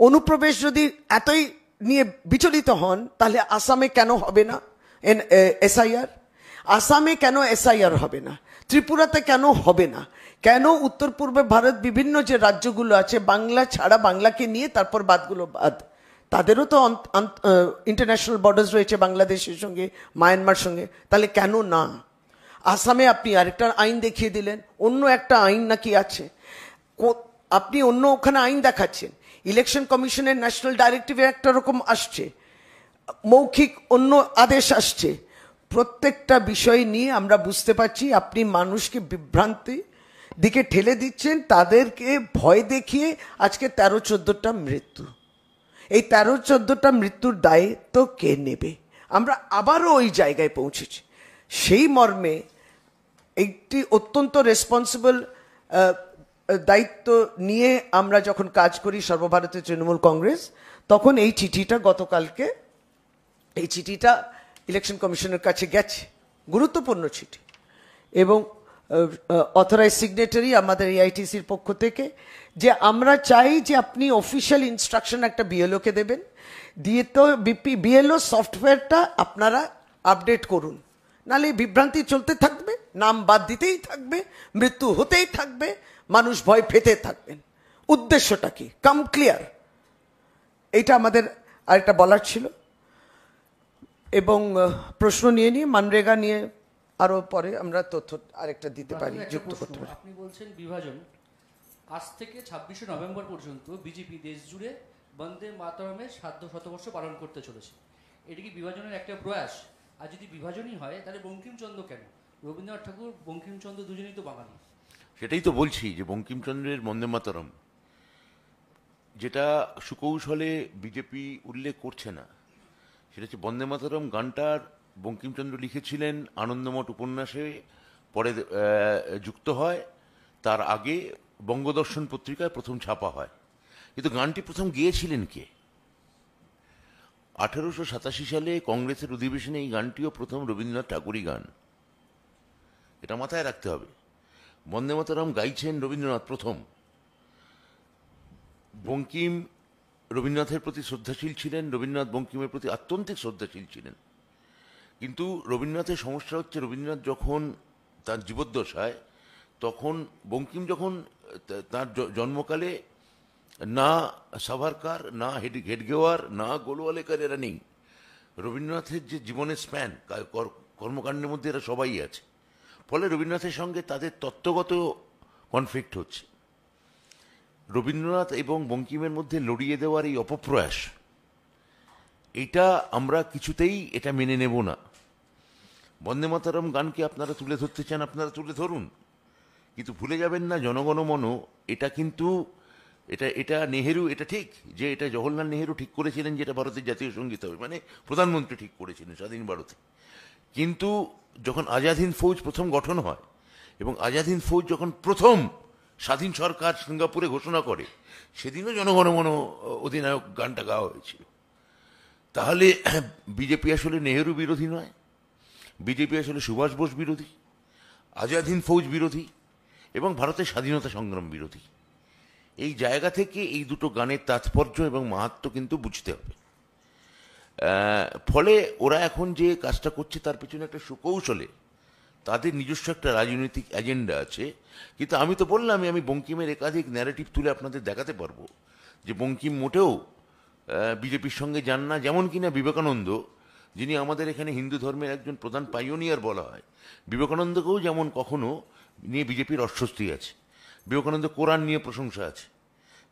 অনুপ্রবেশ যদি এতই নিয়ে বিচলিত হন, তাহলে আসামে কেন হবে না এসআইআর? আসামে কেন এসআইআর হবে না? ত্রিপুরাতে কেন হবে না? কেন উত্তর পূর্বে ভারত বিভিন্ন যে রাজ্যগুলো আছে বাংলা ছাড়া, বাংলাকে নিয়ে তারপর বাদগুলো বাদ, তাদেরও তো ইন্টারন্যাশনাল বর্ডার্স রয়েছে বাংলাদেশের সঙ্গে, মায়ানমার সঙ্গে, তাহলে কেন না? আসামে আপনি আরেকটা আইন দেখিয়ে দিলেন, অন্য একটা আইন নাকি আছে, আপনি অন্য ওখানে আইন দেখাচ্ছেন। ইলেকশন কমিশনের ন্যাশনাল ডাইরেক্টিভে একটা রকম আসছে, মৌখিক অন্য আদেশ আসছে। প্রত্যেকটা বিষয় নিয়ে আমরা বুঝতে পারছি আপনি মানুষকে বিভ্রান্তি দিকে ঠেলে দিচ্ছেন, তাদেরকে ভয় দেখিয়ে আজকে 13-14টা মৃত্যু। এই 13-14টা মৃত্যুর দায়িত্ব কে নেবে? আমরা আবারও ওই জায়গায় পৌঁছেছি। সেই মর্মে একটি অত্যন্ত রেসপন্সিবল দায়িত্ব নিয়ে আমরা যখন কাজ করি সর্বভারতীয় তৃণমূল কংগ্রেস, তখন এই চিঠিটা গতকালকে, এই চিঠিটা ইলেকশন কমিশনের কাছে গেছে, গুরুত্বপূর্ণ চিঠি, এবং অথরাইজ সিগনেটারি আমাদের এআইটিসির পক্ষ থেকে, যে আমরা চাই যে আপনি অফিসিয়াল ইনস্ট্রাকশন একটা বিএলওকে দেবেন, দিয়ে তো বিএলও সফটওয়্যারটা আপনারা আপডেট করুন, নাহলে বিভ্রান্তি চলতে থাকবে, নাম বাদ দিতেই থাকবে, মৃত্যু হতেই থাকবে, মানুষ ভয় পেতে থাকবেন। উদ্দেশ্যটা কি? কাম ক্লিয়ার। এইটা আমাদের আরেকটা বলার ছিল। এবং প্রশ্ন নিয়ে মানরেগা নিয়ে আরো পরে আমরা তথ্য আরেকটা দিতে পারি, যুক্ত করতে পারি। আপনি বলছেন বিভাজন, আজ থেকে 26শে নভেম্বর পর্যন্ত বিজেপি দেশ জুড়ে বন্দে মাতরমের 7 শতবর্ষ পালন করতে চলেছে। এটি কি বিভাজনের একটা প্রয়াস? আর যদি বিভাজনই হয় তাহলে বঙ্কিমচন্দ্র কেন? রবীন্দ্রনাথ ঠাকুর, বঙ্কিমচন্দ্র দুজনেই তো বাঙালি। সেটাই তো বলছি যে বঙ্কিমচন্দ্রের বন্দে মাতরম, যেটা সুকৌশলে বিজেপি উল্লেখ করছে না, সেটা হচ্ছে বন্দে মাতরম গানটার বঙ্কিমচন্দ্র লিখেছিলেন আনন্দমঠ উপন্যাসে, পরে যুক্ত হয়, তার আগে বঙ্গদর্শন পত্রিকায় প্রথম ছাপা হয়। কিন্তু গানটি প্রথম গেয়েছিলেন কে? 1887 সালে কংগ্রেসের অধিবেশনে এই গানটিও প্রথম রবীন্দ্রনাথ ঠাকুরই গান, এটা মাথায় রাখতে হবে। বন্দে মাতরম গাইছেন রবীন্দ্রনাথ প্রথম। বঙ্কিম রবীন্দ্রনাথের প্রতি শ্রদ্ধাশীল ছিলেন, রবীন্দ্রনাথ বঙ্কিমের প্রতি আত্যন্তিক শ্রদ্ধাশীল ছিলেন। কিন্তু রবীন্দ্রনাথের সমস্যা হচ্ছে, রবীন্দ্রনাথ যখন তার জীবদ্দশায়, তখন বঙ্কিম যখন তার জন্মকালে না সাভারকার, না হেডগেওয়ার, না গোলওয়ালেকার এরা নেই। রবীন্দ্রনাথের যে জীবনের স্প্যান, কর্মকাণ্ডের মধ্যে এরা সবাই আছে। ফলে রবীন্দ্রনাথের সঙ্গে তাদের তত্ত্বগত কনফ্লিক্ট হচ্ছে। রবীন্দ্রনাথ এবং বঙ্কিমের মধ্যে লড়িয়ে দেওয়ার এই অপপ্রয়াস, এইটা আমরা কিছুতেই এটা মেনে নেব না। বন্দে মাতরম গানকে আপনারা তুলে ধরতে চান, আপনারা তুলে ধরুন, কিন্তু ভুলে যাবেন না জনগণমন, এটা কিন্তু এটা নেহেরু, এটা ঠিক যে এটা জওহরলাল নেহেরু ঠিক করেছিলেন যে এটা ভারতের জাতীয় সঙ্গীত হবে, মানে প্রধানমন্ত্রী ঠিক করেছিলেন স্বাধীন ভারতে। কিন্তু যখন আজাদ হিন্দ ফৌজ প্রথম গঠন হয় এবং আজাদ হিন্দ ফৌজ যখন প্রথম স্বাধীন সরকার সিঙ্গাপুরে ঘোষণা করে, সেদিনও জনগণমন অধিনায়ক গানটা গাওয়া হয়েছিল। তাহলে বিজেপি আসলে নেহেরু বিরোধী নয়, বিজেপি আসলে সুভাষ বোস বিরোধী, আজাদ হিন্দ ফৌজ বিরোধী এবং ভারতের স্বাধীনতা সংগ্রাম বিরোধী। এই জায়গা থেকে এই দুটো গানের তাৎপর্য এবং মাহাত্ম্য কিন্তু বুঝতে হবে। ফলে ওরা এখন যে কাজটা করছে তার পিছনে একটা সুকৌশলে তাদের নিজস্ব একটা রাজনৈতিক এজেন্ডা আছে। কিন্তু আমি তো বললাম, আমি বঙ্কিমের একাধিক ন্যারেটিভ তুলে আপনাদের দেখাতে পারবো যে বঙ্কিম মোটেও বিজেপির সঙ্গে যান না। যেমন কিনা বিবেকানন্দ, যিনি আমাদের এখানে হিন্দু ধর্মের একজন প্রধান পাইওনিয়ার বলা হয়, বিবেকানন্দকেও যেমন কখনো নিয়ে বিজেপির অস্বস্তি আছে। বিবেকানন্দ কোরআন নিয়ে প্রশংসা আছে,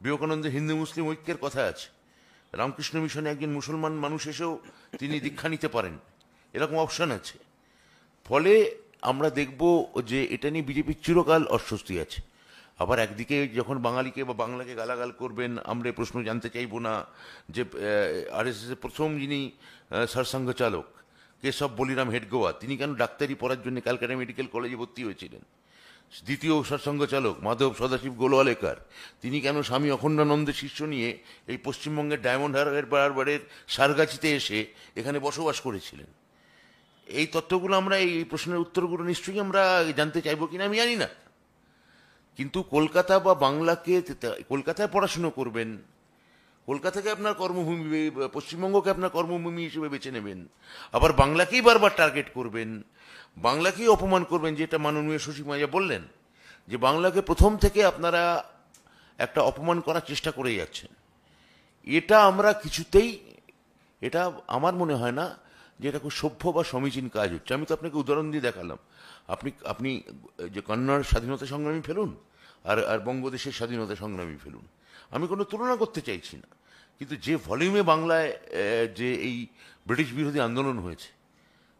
বিবেকানন্দ হিন্দু মুসলিম ঐক্যের কথা আছে, রামকৃষ্ণ মিশনে একজন মুসলমান মানুষ এসেও তিনি দীক্ষা নিতে পারেন, এরকম অপশন আছে। ফলে আমরা দেখব যে এটা নিয়ে বিজেপির চিরকাল অস্বস্তি আছে। আবার একদিকে যখন বাঙালিকে বা বাংলাকে গালাগাল করবেন, আমরা প্রশ্ন জানতে চাইব না যে আরএসএসের প্রথম যিনি সরসংঘ চালক কেশব বলিরাম হেডগোয়া, তিনি কেন ডাক্তারি পড়ার জন্য ক্যালকাটা মেডিকেল কলেজে ভর্তি হয়েছিলেন। দ্বিতীয় সরসংঘ চালক মাধব সদাশিব গোলওয়ালেকার, তিনি কেন স্বামী অখণ্ডানন্দের শিষ্য নিয়ে এই পশ্চিমবঙ্গের ডায়মন্ড হারবারের সারগাছিতে এসে এখানে বসবাস করেছিলেন। এই তথ্যগুলো আমরা, এই প্রশ্নের উত্তরগুলো নিশ্চয়ই আমরা জানতে চাইবো কিনা আমি জানি না। কিন্তু কলকাতা বা বাংলাকে, কলকাতায় পড়াশুনো করবেন, কলকাতাকে আপনার কর্মভূমি, পশ্চিমবঙ্গকে আপনার কর্মভূমি হিসেবে বেছে নেবেন, আবার বাংলাকেই বারবার টার্গেট করবেন, বাংলাকেই অপমান করবেন, যেটা মাননীয় শশী মাইয়া বললেন যে বাংলাকে প্রথম থেকে আপনারা একটা অপমান করার চেষ্টা করে যাচ্ছেন। এটা আমরা কিছুতেই, এটা আমার মনে হয় না যে এটা খুব সভ্য বা সমীচীন কাজ হচ্ছে। আমি তো আপনাকে উদাহরণ দিয়ে দেখালাম। আপনি যে কন্নড় স্বাধীনতা সংগ্রামী ফেলুন আর বঙ্গদেশের স্বাধীনতা সংগ্রামী ফেলুন, আমি কোনো তুলনা করতে চাইছি না। কিন্তু যে ভলিউমে বাংলায় যে এই ব্রিটিশ বিরোধী আন্দোলন হয়েছে,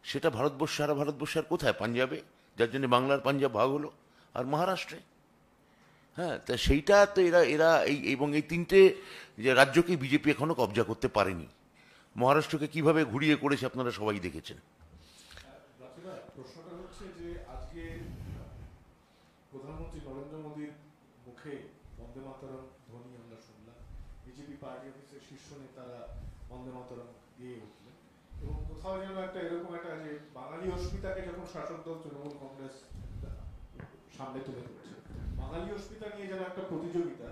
সেটা ভারতবর্ষ, সারা ভারতবর্ষের কোথায়? পাঞ্জাবে, যার জন্য বাংলার পাঞ্জাব ভাগ হলো, আর মহারাষ্ট্রে। হ্যাঁ, তা সেইটা তো এরা এবং এই তিনটে যে রাজ্যকে বিজেপি এখনো কবজা করতে পারেনি। মহারাষ্ট্রকে কিভাবে ঘুরিয়ে করেছে আপনারা সবাই দেখেছেন। প্রশ্নটা হচ্ছে যে আজকে প্রধানমন্ত্রী নরেন্দ্র মোদীর মুখে বন্দে মাতরম ধ্বনি আমরা শুনলাম, বিজেপি পার্টি অফিসের শীর্ষ নেতারা বন্দে মাতরম দিয়ে উঠলেন, এবং কোথাও যেন একটা এরকম একটা যে বাঙালি অস্মিতাকে যখন শাসক দল তৃণমূল কংগ্রেস সামনে তুলে ধরছে, বাঙালি অস্মিতা নিয়ে যেন একটা প্রতিযোগিতা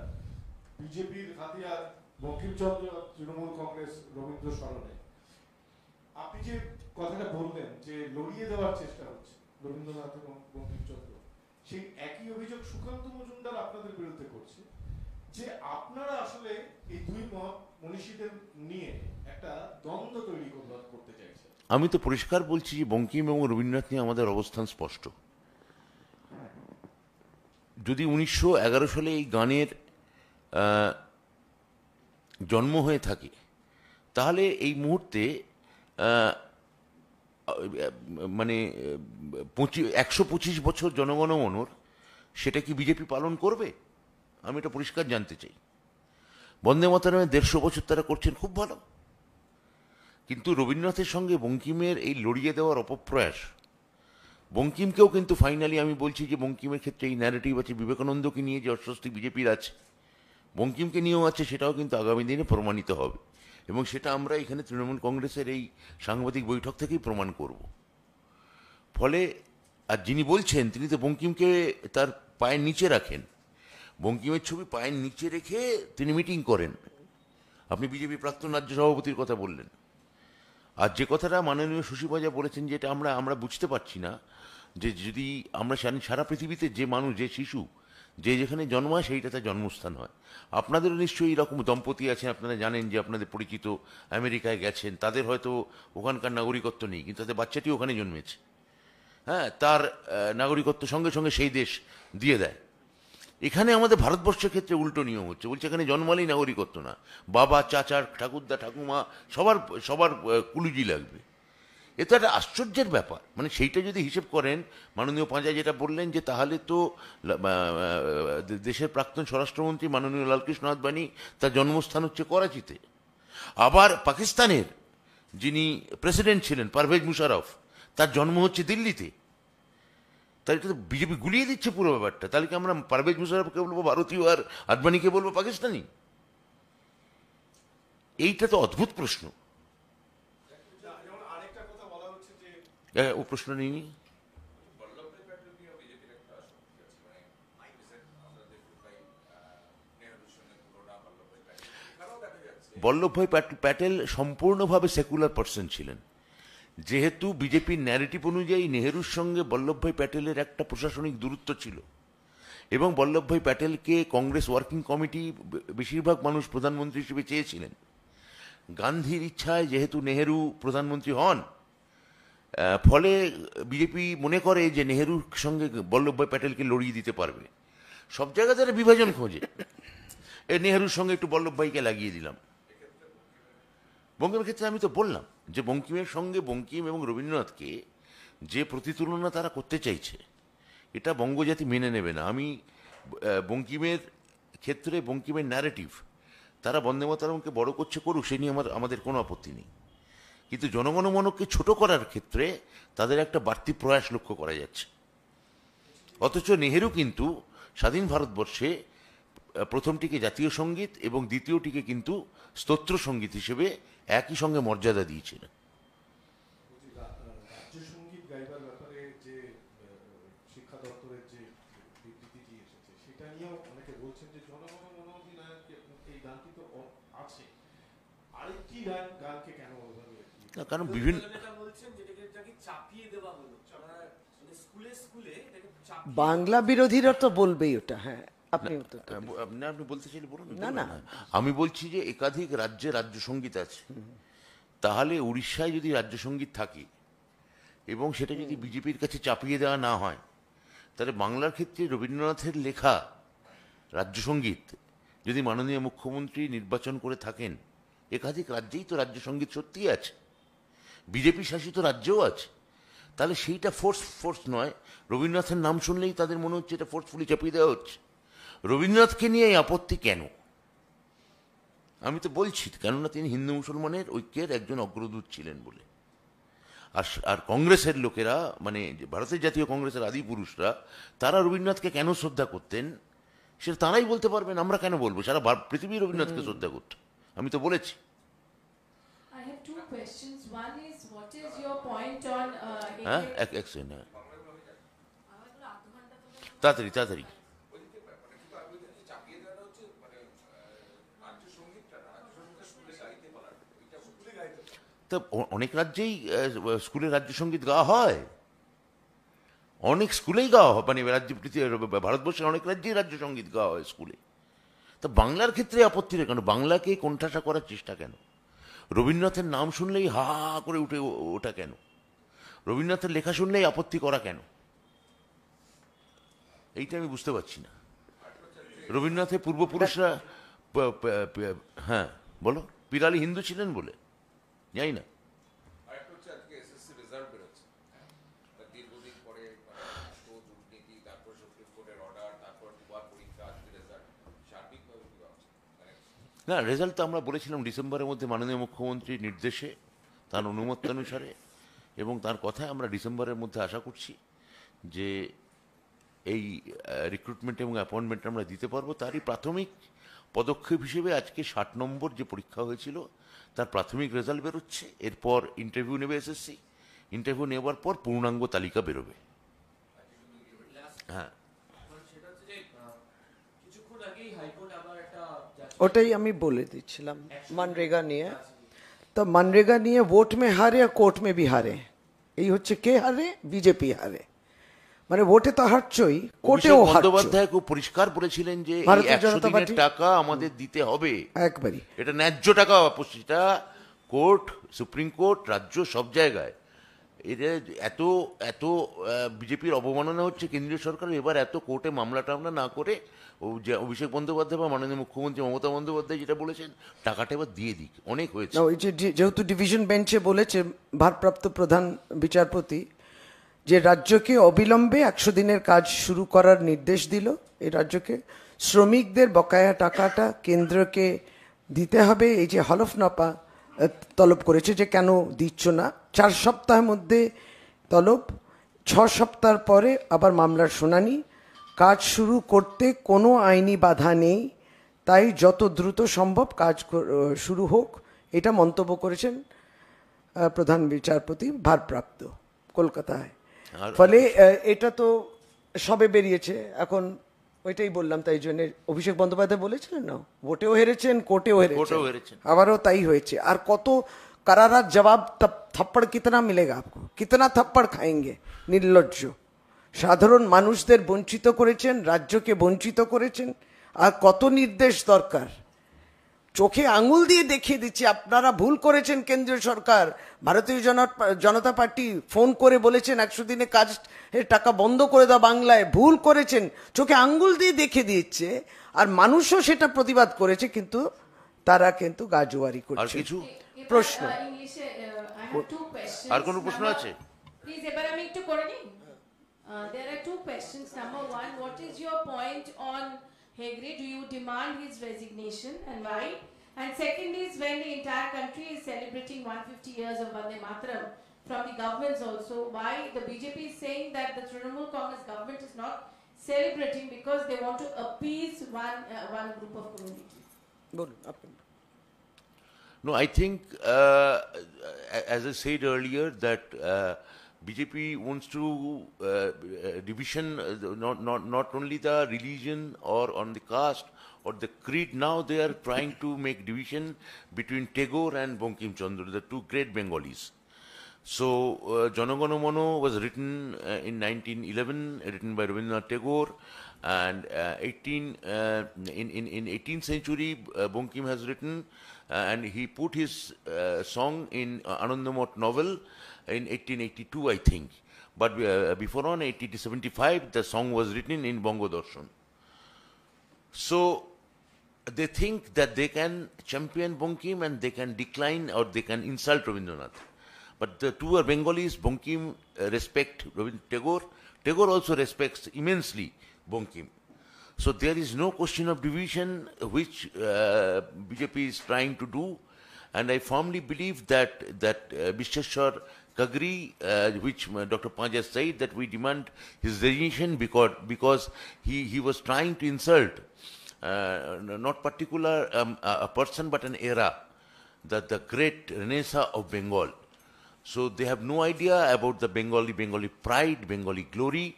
বিজেপির হাতিয়ার বঙ্কিমচন্দ্র, তৃণমূল কংগ্রেস, রবীন্দ্র স্মরণে। আপনি যে কথাটা বললেন যে লড়িয়ে দেওয়ার চেষ্টা হচ্ছে রবীন্দ্রনাথ এবং বঙ্কিমচন্দ্র, সেই একই অভিযোগ সুকান্ত মজুমদার আপনাদের বিরুদ্ধে করছে যে আপনারা আসলে এই দুই মনীষীদের নিয়ে একটা দ্বন্দ্ব তৈরি করতে চাইছেন। আমি তো পরিষ্কার বলছি যে বঙ্কিম এবং রবীন্দ্রনাথ নিয়ে আমাদের অবস্থান স্পষ্ট। যদি 1911 সালে এই গানের জন্ম হয়ে থাকে, তাহলে এই মুহূর্তে মানে 125 বছর জনগণমনর সেটা কি বিজেপি পালন করবে? আমি এটা পরিষ্কার জানতে চাই। বন্দে মাতরমের 150 বছর তারা করছেন, খুব ভালো, কিন্তু রবীন্দ্রনাথের সঙ্গে বঙ্কিমের এই লড়িয়ে দেওয়ার অপপ্রয়াস, বঙ্কিমকেও কিন্তু ফাইনালি আমি বলছি যে বঙ্কিমের ক্ষেত্রে এই ন্যারেটিভ আছে, বিবেকানন্দকে নিয়ে যে অস্বস্তি বিজেপির আছে, বঙ্কিমকে নিয়েও আছে, সেটাও কিন্তু আগামী দিনে প্রমাণিত হবে। এবং সেটা আমরা এখানে তৃণমূল কংগ্রেসের এই সাংবাদিক বৈঠক থেকেই প্রমাণ করব। ফলে আর যিনি বলছেন তিনি তো বঙ্কিমকে তার পায়ের নিচে রাখেন, বঙ্কিমের ছবি পায়ের নিচে রেখে তিনি মিটিং করেন। আপনি বিজেপি প্রাক্তন রাজ্য সভাপতির কথা বললেন, আর যে কথাটা মাননীয় শশীবাজা বলেছেন, যেটা আমরা বুঝতে পারছি না, যে যদি আমরা সারা পৃথিবীতে যে মানুষ, যে শিশু যে যেখানে জন্মায় সেইটা তার জন্মস্থান হয়। আপনাদেরও নিশ্চয়ই এরকম দম্পতি আছেন, আপনারা জানেন যে আপনাদের পরিচিত আমেরিকায় গেছেন, তাদের হয়তো ওখানকার নাগরিকত্ব নেই, কিন্তু তাদের বাচ্চাটি ওখানে জন্মেছে, হ্যাঁ, তার নাগরিকত্ব সঙ্গে সঙ্গে সেই দেশ দিয়ে দেয়। এখানে আমাদের ভারতবর্ষের ক্ষেত্রে উল্টো নিয়ম হচ্ছে, বলছে এখানে জন্মালেই নাগরিকত্ব না, বাবা, চাচার, ঠাকুরদা, ঠাকুমা সবার কুলুজি লাগবে। এ তো একটা আশ্চর্যের ব্যাপার। মানে সেইটা যদি হিসেব করেন, মাননীয় পাঁজা যেটা বললেন, যে তাহলে তো দেশের প্রাক্তন স্বরাষ্ট্রমন্ত্রী মাননীয় লালকৃষ্ণ আদবানি তার জন্মস্থান হচ্ছে করাচিতে, আবার পাকিস্তানের যিনি প্রেসিডেন্ট ছিলেন পারভেজ মুশারফ, তার জন্ম হচ্ছে দিল্লিতে। তাহলে এটা তো বিজেপি গুলিয়ে দিচ্ছে পুরো ব্যাপারটা। তাহলে কি আমরা পারভেজ মুশারফকে বলবো ভারতীয় আর আদবানিকে বলবো পাকিস্তানি? এইটা তো অদ্ভুত প্রশ্ন। ও প্রশ্ন নিইনি। বল্লভভাই প্যাটেল সম্পূর্ণভাবে সেকুলার পার্সন ছিলেন। যেহেতু বিজেপির ন্যারেটিভ অনুযায়ী নেহেরুর সঙ্গে বল্লভভাই প্যাটেলের একটা প্রশাসনিক দূরত্ব ছিল, এবং বল্লভভাই প্যাটেলকে কংগ্রেস ওয়ার্কিং কমিটি বেশিরভাগ মানুষ প্রধানমন্ত্রী হিসেবে চেয়েছিলেন। গান্ধীর ইচ্ছায় যেহেতু নেহেরু প্রধানমন্ত্রী হন, ফলে বিজেপি মনে করে যে নেহেরুর সঙ্গে বল্লভভাই প্যাটেলকে লড়িয়ে দিতে পারবে। সব জায়গায় তারা বিভাজন খোঁজে, নেহেরুর সঙ্গে একটু বল্লভভাইকে লাগিয়ে দিলাম। বঙ্কিমের ক্ষেত্রে আমি তো বললাম যে বঙ্কিমের সঙ্গে বঙ্কিম এবং রবীন্দ্রনাথকে যে প্রতিতুলনা তারা করতে চাইছে, এটা বঙ্গজাতি মেনে নেবে না। আমি বঙ্কিমের ক্ষেত্রে বঙ্কিমের ন্যারেটিভ তারা বন্দে মাতরমকে বড় করছে, করুক, সে নিয়ে আমাদের কোনো আপত্তি নেই। কিন্তু জনগণমনকে ছোট করার ক্ষেত্রে তাদের একটা বাড়তি প্রয়াস লক্ষ্য করা যাচ্ছে। অথচ নেহেরু কিন্তু স্বাধীন ভারতবর্ষে প্রথমটিকে জাতীয় সঙ্গীত এবং দ্বিতীয়টিকে কিন্তু স্তোত্র সঙ্গীত হিসেবে একই সঙ্গে মর্যাদা দিয়েছিলেন। রাজ্য সঙ্গীত গাইবার ব্যাপারে যে শিক্ষা দপ্তরের যে বিবৃতিটি এসেছে, সেটা নিয়েও অনেকে বলছেন যে জনগণ মন অধিনায়ক এই গানটি তো আছে, আরেকটি গানকে কেন ওইভাবে, কারণ বিভিন্ন বাংলা বিরোধীরা তো বলবেই ওটা। হ্যাঁ, আপনি বলতে চাইলে বলুন। না না, আমি বলছি যে একাধিক রাজ্যে রাজ্য সঙ্গীত আছে, তাহলে উড়িষ্যায় যদি রাজ্য সঙ্গীত থাকে এবং সেটা যদি বিজেপির কাছে চাপিয়ে দেওয়া না হয়, তাহলে বাংলার ক্ষেত্রে রবীন্দ্রনাথের লেখা রাজ্য সঙ্গীত যদি মাননীয় মুখ্যমন্ত্রী নির্বাচন করে থাকেন, একাধিক রাজ্যেই তো রাজ্য সঙ্গীত সত্যিই আছে, বিজেপি শাসিত রাজ্যও আছে, তাহলে সেইটা ফোর্স নয়। রবীন্দ্রনাথের নাম শুনলেই তাদের মনে হচ্ছে এটা ফোর্সফুলি চাপিয়ে দেওয়া হচ্ছে। রবীন্দ্রনাথকে নিয়ে এই আপত্তি কেন? আমি তো বলছি কেননা তিনি হিন্দু মুসলমানের ঐক্যের একজন অগ্রদূত ছিলেন বলে। আর কংগ্রেসের লোকেরা, মানে ভারতের জাতীয় কংগ্রেসের আদি পুরুষরা, তারা রবীন্দ্রনাথকে কেন শ্রদ্ধা করতেন সেটা তারাই বলতে পারবেন, আমরা কেন বলবো? সারা পৃথিবী রবীন্দ্রনাথকে শ্রদ্ধা করত, আমি তো বলেছি। I have two questions. One is, what is your point on হ্যাঁ, তাড়াতাড়ি তা অনেক রাজ্যেই স্কুলে রাজ্য সঙ্গীত গাওয়া হয়, অনেক স্কুলেই গাওয়া হয়, মানে ভারতবর্ষের অনেক রাজ্যেই রাজ্য সঙ্গীত গাওয়া হয় স্কুলে। তা বাংলার ক্ষেত্রে আপত্তি কেন? বাংলাকে কোণঠাসা করার চেষ্টা কেন? রবীন্দ্রনাথের নাম শুনলেই হা হা করে উঠে ওটা কেন? রবীন্দ্রনাথের লেখা শুনলেই আপত্তি করা কেন? এইটা আমি বুঝতে পারছি না। রবীন্দ্রনাথের পূর্বপুরুষরা, হ্যাঁ বলো, পিরালি হিন্দু ছিলেন বলে জানি না। না, রেজাল্ট তো আমরা বলেছিলাম ডিসেম্বরের মধ্যে মাননীয় মুখ্যমন্ত্রীর নির্দেশে তার অনুমত্যানুসারে, এবং তার কথায় আমরা ডিসেম্বরের মধ্যে আশা করছি যে এই রিক্রুটমেন্ট এবং অ্যাপয়েন্টমেন্ট আমরা দিতে পারবো। তারই প্রাথমিক পদক্ষেপ হিসেবে আজকে 60 নম্বর যে পরীক্ষা হয়েছিল তার প্রাথমিক রেজাল্ট বেরোচ্ছে। এরপর ইন্টারভিউ নেবে এসএসসি, ইন্টারভিউ নেওয়ার পর পূর্ণাঙ্গ তালিকা বেরোবে। হ্যাঁ, ওটাই আমি বলে দিচ্ছিলাম মানরেগা নিয়ে। তো মানরেগা নিয়ে ভোট মে হারে আর কোর্ট মে ভি হারে, এই হচ্ছে কে হারে, বিজেপি হারে। মানে ভোটে তো হারছই, কোর্টেও অভিষেক হারছো। বন্দ্যোপাধ্যায় খুব পরিষ্কার বলেছিলেন যে এই ভারতীয় 100 জনতা দিনের পার্টি টাকা আমাদের দিতে হবে, একবারই। এটা ন্যায্য টাকা। সেটা কোর্ট, সুপ্রিম কোর্ট, রাজ্য সব জায়গায় এটা এত এত বিজেপির অবমাননা হচ্ছে কেন্দ্রীয় সরকার। এবার এত কোর্টে মামলা টামলা না করে যে অভিষেক বন্দ্যোপাধ্যায় বা মাননীয় মুখ্যমন্ত্রী মমতা বন্দ্যোপাধ্যায় যেটা বলেছেন, টাকাটা এবার দিয়ে দিক, অনেক হয়েছে। না, ওই যেহেতু ডিভিশন বেঞ্চে বলেছে ভারপ্রাপ্ত প্রধান বিচারপতি যে রাজ্যকে অবিলম্বে 100 দিনের কাজ শুরু করার নির্দেশ দিল। এই রাজ্যকে শ্রমিকদের বকেয়া টাকাটা কেন্দ্রকে দিতে হবে। এই যে হলফনামা তলব করেছে যে কেন দিচ্ছ না, 4 সপ্তাহের মধ্যে তলব, 6 সপ্তাহ পরে আবার মামলার শুনানি। কাজ শুরু করতে কোনো আইনি বাধা নেই, তাই যত দ্রুত সম্ভব কাজ শুরু হোক, এটা মন্তব্য করেছেন প্রধান বিচারপতি ভারপ্রাপ্ত কলকাতায়। ফলে এটা তো সবে বেরিয়েছে এখন, ওইটাই বললাম। তাই জন্য অভিষেক বন্দ্যোপাধ্যায় বলেছিলেন না, ভোটেও হেরেছেন, কোর্টেও হেরেছেন, আবারও তাই হয়েছে। আর কত करारा जवाब थप्पड़ कितना मिलेगा आपको, कितना थप्पड़ खाएंगे? निर्लज्ज সাধারণ মানুষদের বঞ্চিত করেছেন, রাজ্যকে বঞ্চিত করেছেন। আর কত নির্দেশ দরকার, চোখে আঙুল দিয়ে দেখিয়ে দিচ্ছে আপনারা ভুল করেছেন। কেন্দ্রীয় সরকার, ভারতীয় জনতা পার্টি ফোন করে বলেছেন 100 দিনে কাজ টাকা বন্ধ করে দাও বাংলায়, ভুল করেছেন, চোখে আঙ্গুল দিয়ে দেখিয়ে দিচ্ছে। আর মানুষও সেটা প্রতিবাদ করেছে, কিন্তু তারা কিন্তু গাজোয়ারি করছে। আর কিছু প্রশ্ন, আর কোনো প্রশ্ন আছে? প্লিজ এবার আমি একটু করে নিই। There are 2 questions. Number 1, what is your point on Hegde? Do you demand his resignation and why? And second is, when the entire country is celebrating 150 years of Vande Mataram from the governments also, why the BJP is saying that the Trinamool Congress government is not celebrating because they want to appease one group of community? No, I think, as I said earlier, that BJP wants to division not only the religion or on the caste or the creed. Now they are trying to make division between Tagore and Bankim Chandra, the 2 great Bengalis. So Jana Gana Mana was written in 1911, written by Rabindranath Tagore, and in 18th century Bankim has written, and he put his song in Anandamot novel in 1882, I think. But before on 1875, the song was written in Bongo Darshan. So they think that they can champion Bankim and they can decline or they can insult Rabindranath. But the 2 are Bengalis. Bankim respect Tagore. Tagore also respects immensely Bankim. So there is no question of division which BJP is trying to do, and I firmly believe that Visheshwar Kagri, which Dr. Panja said, that we demand his resignation because he was trying to insult not particular a person but an era, the great Renaissance of Bengal. So they have no idea about the Bengali pride, Bengali glory.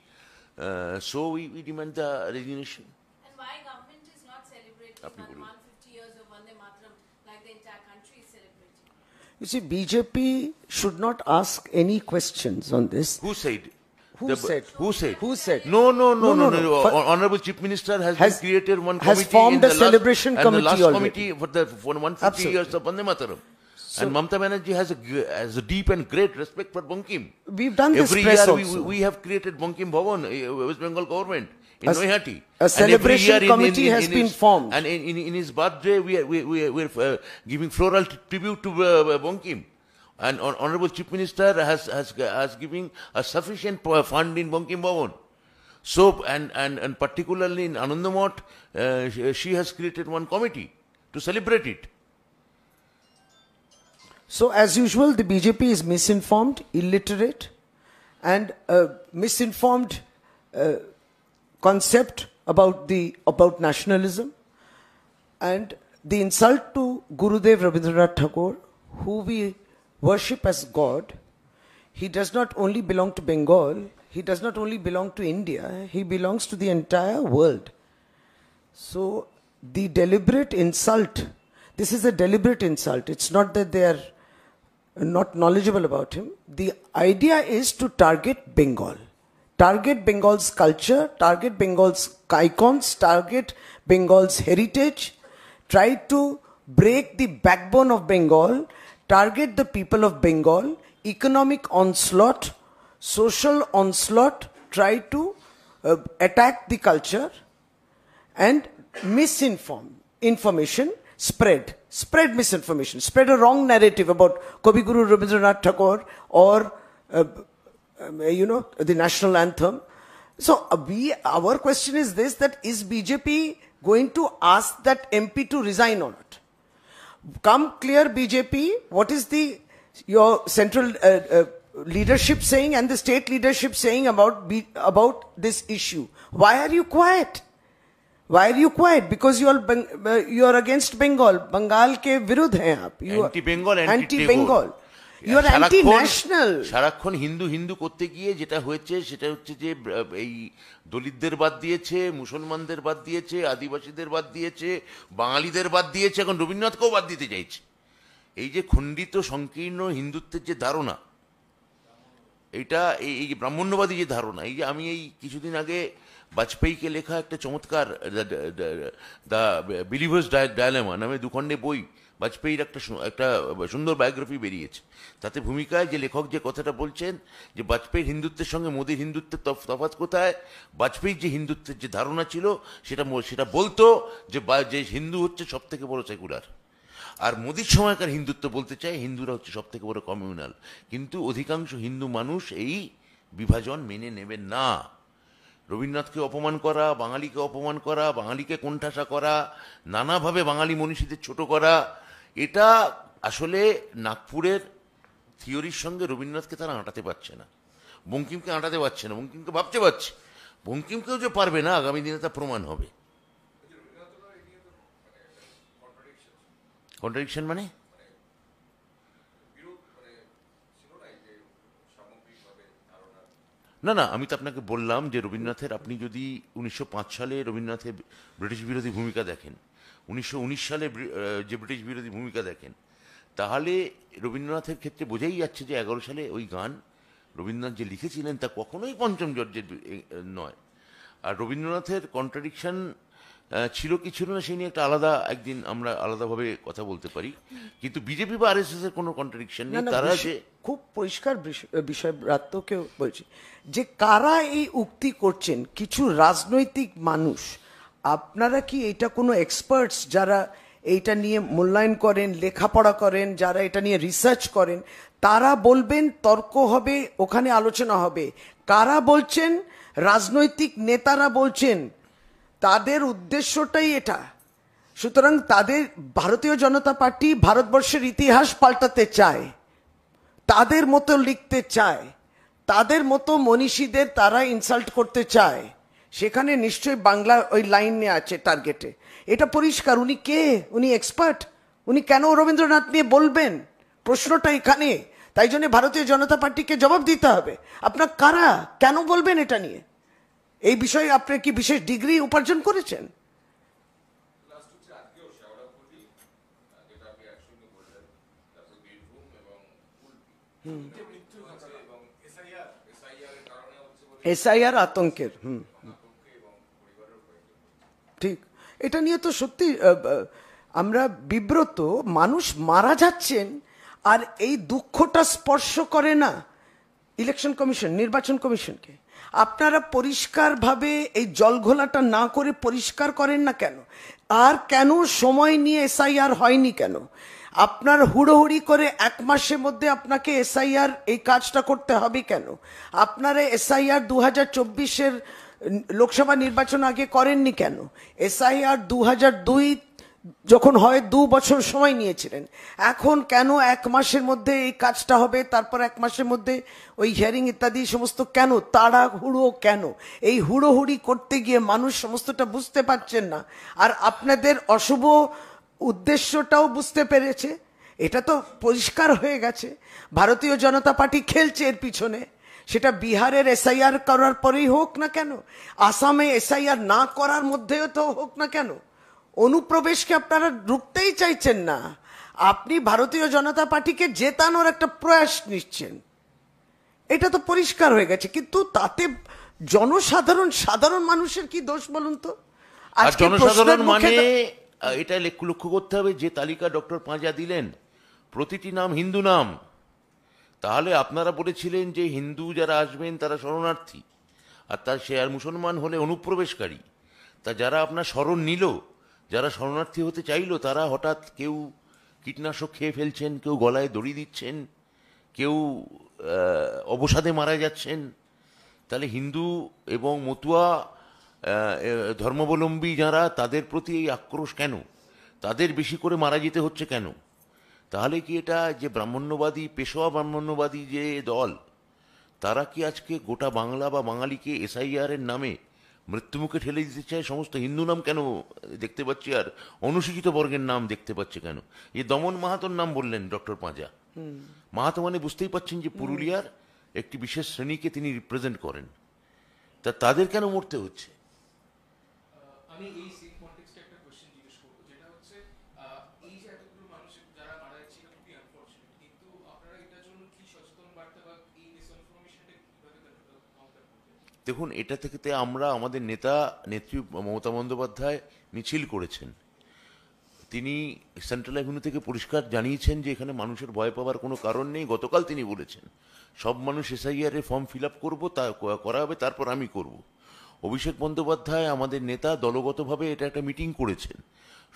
So we demand the resignation. And why government is not celebrating 150 years of Vande Mataram like the entire country is celebrating? You see, BJP should not ask any questions on this. Who said? Who said? Who said? Who said? No. No. Honorable Chief Minister has created one has committee formed in a celebration committee the last already. committee for 150 Absolutely. years of Vande Mataram. And Mamata Banerjee has a deep and great respect for Bankim. We've done this Every press year also. we have created Bankim Bhavan, West Bengal government in Noihati. A celebration committee has been formed. And in his birthday we're giving floral tribute to Bankim. And Honorable Chief Minister has given a sufficient fund in Bankim Bhavan. So and particularly in Anandamot, she has created one committee to celebrate it. So, as usual, the BJP is misinformed, illiterate, and misinformed concept about nationalism, and the insult to Gurudev Rabindranath Tagore, who we worship as God. He does not only belong to Bengal, he does not only belong to India, he belongs to the entire world. So, the deliberate insult, this is a deliberate insult. It's not that they are not knowledgeable about him. The idea is to target Bengal. Target Bengal's culture, target Bengal's icons, target Bengal's heritage, try to break the backbone of Bengal, target the people of Bengal, economic onslaught, social onslaught, try to attack the culture, and information, spread misinformation, spread a wrong narrative about Kavi Guru Rabindranath Tagore or the national anthem. So our question is this, that is BJP going to ask that MP to resign or not? Come clear, BJP, what is your central leadership saying and the state leadership saying about this issue? Why are you quiet? Why are you quiet? Because you are against Bengal. Bengal ke viruddh hain aap. Anti-Bengal, anti-Bengal. You are anti-national. সারাক্ষণ হিন্দু হিন্দু করতে গিয়ে যেটা হয়েছে সেটা হচ্ছে যে এই দলিতদের বাদ দিয়েছে, মুসলমানদের বাদ দিয়েছে, আদিবাসীদের বাদ দিয়েছে, বাঙালিদের বাদ দিয়েছে, এখন রবীন্দ্রনাথকেও বাদ দিতে চাইছে। এই যে খণ্ডিত সংকীর্ণ হিন্দুত্বের যে ধারণা, এইটা এই যে ব্রাহ্মণ্যবাদী যে ধারণা, এই যে আমি এই কিছুদিন আগে বাজপেয়ীকে লেখা একটা চমৎকার দ্য বিলিভার্স ডায়লেমা নামে দুখণ্ডে বই, বাজপেয়ীর একটা সুন্দর বায়োগ্রাফি বেরিয়েছে। তাতে ভূমিকায় যে লেখক যে কথাটা বলছেন যে বাজপেয়ীর হিন্দুত্বের সঙ্গে মোদির হিন্দুত্বের তফাৎ কোথায়, বাজপেয়ীর যে হিন্দুত্বের যে ধারণা ছিল সেটা বলতো যে হিন্দু হচ্ছে সব থেকে বড় সেকুলার, আর মোদির সময়কার হিন্দুত্ব বলতে চায় হিন্দুরা হচ্ছে সব থেকে বড় কমিউনাল। কিন্তু অধিকাংশ হিন্দু মানুষ এই বিভাজন মেনে নেবেন না। রবীন্দ্রনাথকে অপমান করা, বাঙালিকে অপমান করা, বাঙালিকে কোণঠাসা করা, নানাভাবে বাঙালি মনীষীদের ছোট করা, এটা আসলে নাগপুরের থিওরির সঙ্গে রবীন্দ্রনাথকে তারা আঁটাতে পারছে না, বঙ্কিমকে আঁটাতে পারছে না, বঙ্কিমকে ভাবতে পারছে, বঙ্কিমকেও যে পারবে না আগামী দিনে তা প্রমাণ হবে। কন্ট্রাডিকশন মানে না, আমি তো আপনাকে বললাম যে রবীন্দ্রনাথের, আপনি যদি 1905 সালে রবীন্দ্রনাথের ব্রিটিশ বিরোধী ভূমিকা দেখেন, 1919 সালে যে ব্রিটিশ বিরোধী ভূমিকা দেখেন, তাহলে রবীন্দ্রনাথের ক্ষেত্রে বোঝাই যাচ্ছে যে 11 সালে ওই গান রবীন্দ্রনাথ যে লিখেছিলেন তা কখনোই পঞ্চম জর্জের নয়। আর রবীন্দ্রনাথের কন্ট্রাডিকশন ছিল কি ছিল না সেই নিয়ে একটা একদিন আমরা আলাদাভাবে কথা বলতে পারি, কিন্তু বিজেপি বা আরএসএস এর কোনো কন্ট্রাডিকশন নেই। তারা যে খুব পরিষ্কার বিষয় রাত্রকে বলছি যে কারা এই উক্তি করছেন, কিছু রাজনৈতিক মানুষ। আপনারা কি এটা কোনো এক্সপার্টস যারা এইটা নিয়ে মূল্যায়ন করেন, লেখাপড়া করেন, যারা এটা নিয়ে রিসার্চ করেন, তারা বলবেন, তর্ক হবে, ওখানে আলোচনা হবে। কারা বলছেন? রাজনৈতিক নেতারা বলছেন, তাদের উদ্দেশ্যটাই এটা। সুতরাং তাদের ভারতীয় জনতা পার্টি ভারতবর্ষের ইতিহাস পাল্টাতে চায়, তাদের মতো লিখতে চায়, তাদের মতো মনীষীদের তারা ইনসাল্ট করতে চায়। সেখানে নিশ্চয়ই বাংলা ওই লাইনে আছে টার্গেটে, এটা পরিষ্কার। উনি কে? উনি এক্সপার্ট। উনি কেন রবীন্দ্রনাথ নিয়ে বলবেন? প্রশ্নটা এখানে। তাই জন্য ভারতীয় জনতা পার্টিকে জবাব দিতে হবে। আপনার কারা, কেন বলবেন এটা নিয়ে? এই বিষয়ে আপনি কি বিশেষ ডিগ্রি উপার্জন করেছেন? এসআইআর আতঙ্কের ঠিক, এটা নিয়ে তো সত্যি আমরা বিব্রত। মানুষ মারা যাচ্ছেন আর এই দুঃখটা স্পর্শ করে না ইলেকশন কমিশন, নির্বাচন কমিশনকে। আপনারা পরিষ্কারভাবে এই জলঘোলাটা না করে পরিষ্কার করেন না কেন? আর কেন সময় নিয়ে এসআইআর হয়নি কেন? আপনার হুড়োহুড়ি করে 1 মাসের মধ্যে আপনাকে এসআইআর এই কাজটা করতে হবে কেন? আপনারা এসআইআর 2024-এর লোকসভা নির্বাচন আগে করেননি কেন? এসআইআর 2002 যখন হয় 2 বছর সময় নিয়েছিলেন, এখন কেন 1 মাসের মধ্যে এই কাজটা হবে, তারপর 1 মাসের মধ্যে ওই হিয়ারিং ইত্যাদি সমস্ত কেন, তাড়াহুড়ো কেন? এই হুড়োহুড়ি করতে গিয়ে মানুষ সমস্তটা বুঝতে পারছেন না, আর আপনাদের অশুভ উদ্দেশ্যটাও বুঝতে পেরেছে। এটা তো পরিষ্কার হয়ে গেছে, ভারতীয় জনতা পার্টি খেলছে এর পিছনে। সেটা বিহারের এসআইআর করার পরেই হোক না কেন, আসামে এসআইআর না করার মধ্যেও তো হোক না কেন, অনুপ্রবেশকে আপনারা রুখতেই চাইছেন না। আপনি ভারতীয় জনতা পার্টিকে জেতানোর একটা প্রয়াস নিচ্ছেন, এটা তো পরিষ্কার হয়ে গেছে। কিন্তু তাতে সাধারণ মানুষের কি দোষ বলুন তো? আর আজকে জনসাধারণ প্রশ্নের মুখে মানে এটা লক্ষ্য করতে হবে, যে তালিকা ডক্টর পাঁজা দিলেন প্রতিটি নাম হিন্দু নাম। তাহলে আপনারা বলেছিলেন যে হিন্দু যারা আসবেন তারা শরণার্থী, আর তার সে আর মুসলমান হলে অনুপ্রবেশকারী। তা যারা আপনার শরণ নিল, যারা শরণার্থী হতে চাইলো, তারা হঠাৎ কেউ কীটনাশক খেয়ে ফেলছেন, কেউ গলায় দড়ি দিচ্ছেন, কেউ অবসাদে মারা যাচ্ছেন। তাহলে হিন্দু এবং মতুয়া ধর্মাবলম্বী যারা, তাদের প্রতি এই আক্রোশ কেন? তাদের বেশি করে মারা যেতে হচ্ছে কেন? তাহলে কি এটা যে ব্রাহ্মণ্যবাদী, পেশোয়া ব্রাহ্মণ্যবাদী যে দল, তারা কি আজকে গোটা বাংলা বা বাঙালিকে এসআইআর এর নামে মৃত্যুমুখে ঠেলে দিতে চায়? সমস্ত হিন্দু নাম কেন দেখতে পাচ্ছি, আর অনুসূচিত বর্গের নাম দেখতে পাচ্ছে কেন? এই দমন মাহাতোর নাম বললেন ডক্টর পাঁজা। মাহাতো মানে বুঝতেই পাচ্ছেন যে পুরুলিয়ার একটি বিশেষ শ্রেণীকে তিনি রিপ্রেজেন্ট করেন। তা তাদের কেন মরতে হচ্ছে? আমি এই সেম কনটেক্সটে একটা কোশ্চেন জিজ্ঞেস করব, যেটা হচ্ছে এই যে এতগুলো মানুষ যারা মারা যাচ্ছে, এটা খুবই আনফরচুনেট, কিন্তু আপনারা এটার জন্য কি সচেতন বার্তা বা এই মিসইনফরমেশনটা কিভাবে কাউন্টার করবেন? দেখুন, এটা থেকে আমরা আমাদের নেত্রী মমতা বন্দ্যোপাধ্যায় মিছিল করেছেন। তিনি সেন্ট্রাল অ্যাভিনিউ থেকে পরিষ্কার জানিয়েছেন যে এখানে মানুষের ভয় পাওয়ার কোনো কারণ নেই। গতকাল তিনি বলেছেন সব মানুষ এসআইআর এর ফর্ম ফিল আপ করবো, তা করা হবে, তারপর আমি করব। অভিষেক বন্দ্যোপাধ্যায় আমাদের নেতা দলগতভাবে এটা একটা মিটিং করেছেন,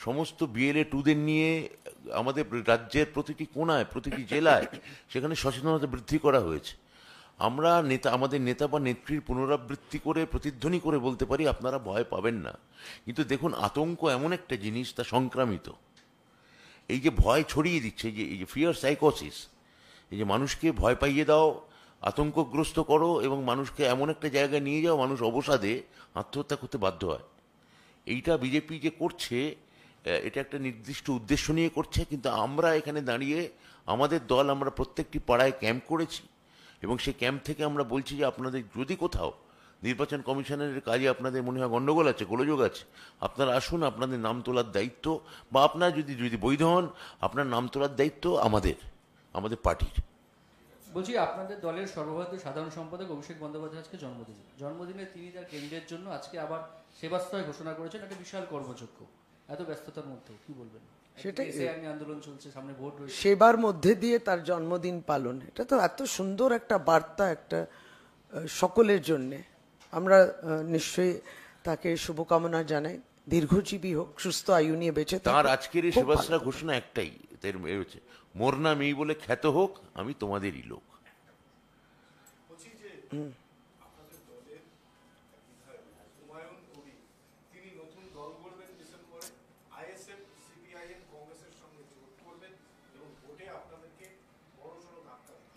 সমস্ত বিএলএ 2দের নিয়ে আমাদের রাজ্যের প্রতিটি কোণায়, প্রতিটি জেলায় সেখানে সচেতনতা বৃদ্ধি করা হয়েছে। আমরা আমাদের নেতা বা নেত্রীর পুনরাবৃত্তি করে, প্রতিধ্বনি করে বলতে পারি আপনারা ভয় পাবেন না। কিন্তু দেখুন, আতঙ্ক এমন একটা জিনিস, তা সংক্রামিত। এই যে ভয় ছড়িয়ে দিচ্ছে, এই যে ফিয়ার সাইকোসিস, এই যে মানুষকে ভয় পাইয়ে দাও, আতঙ্কগ্রস্ত করো এবং মানুষকে এমন একটা জায়গায় নিয়ে যাও মানুষ অবসাদে আত্মহত্যা করতে বাধ্য হয়, এইটা বিজেপি যে করছে, এটা একটা নির্দিষ্ট উদ্দেশ্য নিয়ে করছে। কিন্তু আমরা এখানে দাঁড়িয়ে আমাদের দল, আমরা প্রত্যেকটি পাড়ায় ক্যাম্প করেছি এবং সেই ক্যাম্প থেকে আমরা বলছি যে আপনাদের যদি কোথাও নির্বাচন কমিশনের কাজে আপনাদের মনে হয় গণ্ডগোল আছে, গোলযোগ আছে, আপনারা আসুন, আপনাদের নাম তোলার দায়িত্ব, বা আপনার যদি বৈধ হন, আপনার নাম তোলার দায়িত্ব আমাদের পার্টির। বলছি, আপনাদের দলের সর্বভারতীয় সাধারণ সম্পাদক অভিষেক বন্দ্যোপাধ্যায় আজকে জন্মদিনে তিনি তার কেন্দ্রের জন্য আজকে আবার সেবাশ্রয় ঘোষণা করেছেন, একটা বিশাল কর্মযজ্ঞ। এত ব্যস্ততার মধ্যে কি বলবেন? সেটাই আন্দোলন চলছে, সামনে ভোট রয়েছে, সেবার মধ্যে দিয়ে তার জন্মদিন পালন, এটা তো এত সুন্দর একটা বার্তা, একটা সকলের জন্যে। আমরা নিশ্চয়ই তাকে শুভকামনা জানাই, দীর্ঘজীবী হোক, সুস্থ আয়ু নিয়ে বেঁচে থাকুক। তার আজকের এই সেবাশ্রয় ঘোষণা একটাই, মোর নাম এই বলে খ্যাত হোক, আমি তোমাদেরই লোক।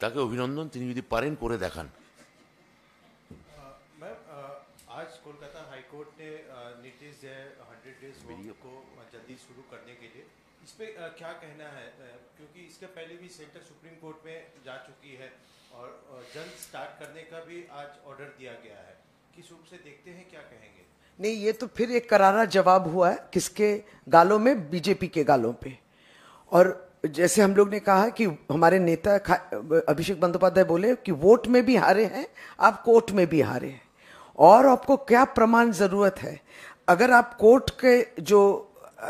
তাকে অভিনন্দন, তিনি যদি পারেন করে দেখান। आज कोलकाता हाईकोर्ट ने निर्देश दिया है 100 डेज वर्क को जल्दी शुरू करने के लिए। इस पे क्या कहना है, क्योंकि इसके पहले भी सेंटर सुप्रीम कोर्ट में जा चुकी है और जल्द स्टार्ट करने का भी आज ऑर्डर दिया गया है। किस रूप से देखते हैं, क्या कहेंगे? नहीं, ये तो फिर एक करारा जवाब हुआ है, किसके गालों में? बीजेपी के गालों पे। और जैसे हम लोग ने कहा कि हमारे नेता अभिषेक बंदोपाध्याय बोले कि वोट में भी हारे हैं आप, कोर्ट में भी हारे हैं, और आपको क्या प्रमाण जरूरत है? अगर आप कोर्ट के जो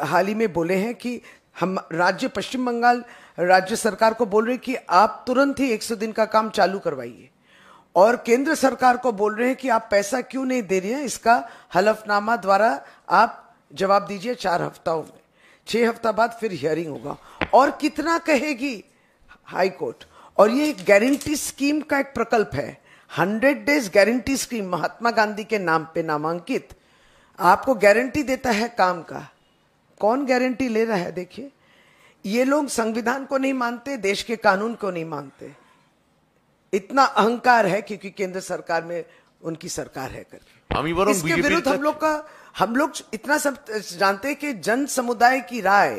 हाल ही में बोले हैं कि हम पश्चिम बंगाल राज्य सरकार को बोल रहे हैं कि आप तुरंत ही 100 दिन का काम चालू करवाइए, और केंद्र सरकार को बोल रहे हैं कि आप पैसा क्यों नहीं दे रहे हैं, इसका हलफनामा द्वारा आप जवाब दीजिए 4 हफ्ताओं में। 6 हफ्ता बाद फिर हियरिंग होगा, और कितना कहेगी हाई कोर्ट। और ये गारंटी स्कीम का एक प्रकल्प है, 100 days guarantee scheme, Mahatma Gandhi के नाम पे नामांकित, आपको गारंटी देता है काम का। कौन गारंटी ले रहा है? देखिए, ये लोग संविधान को नहीं मानते, देश के कानून को नहीं मानते, इतना अहंकार है क्योंकि केंद्र सरकार में उनकी सरकार है करके। इसके विरुद्ध हम लोग इतना सब जानते हैं कि जन समुदाय की राय,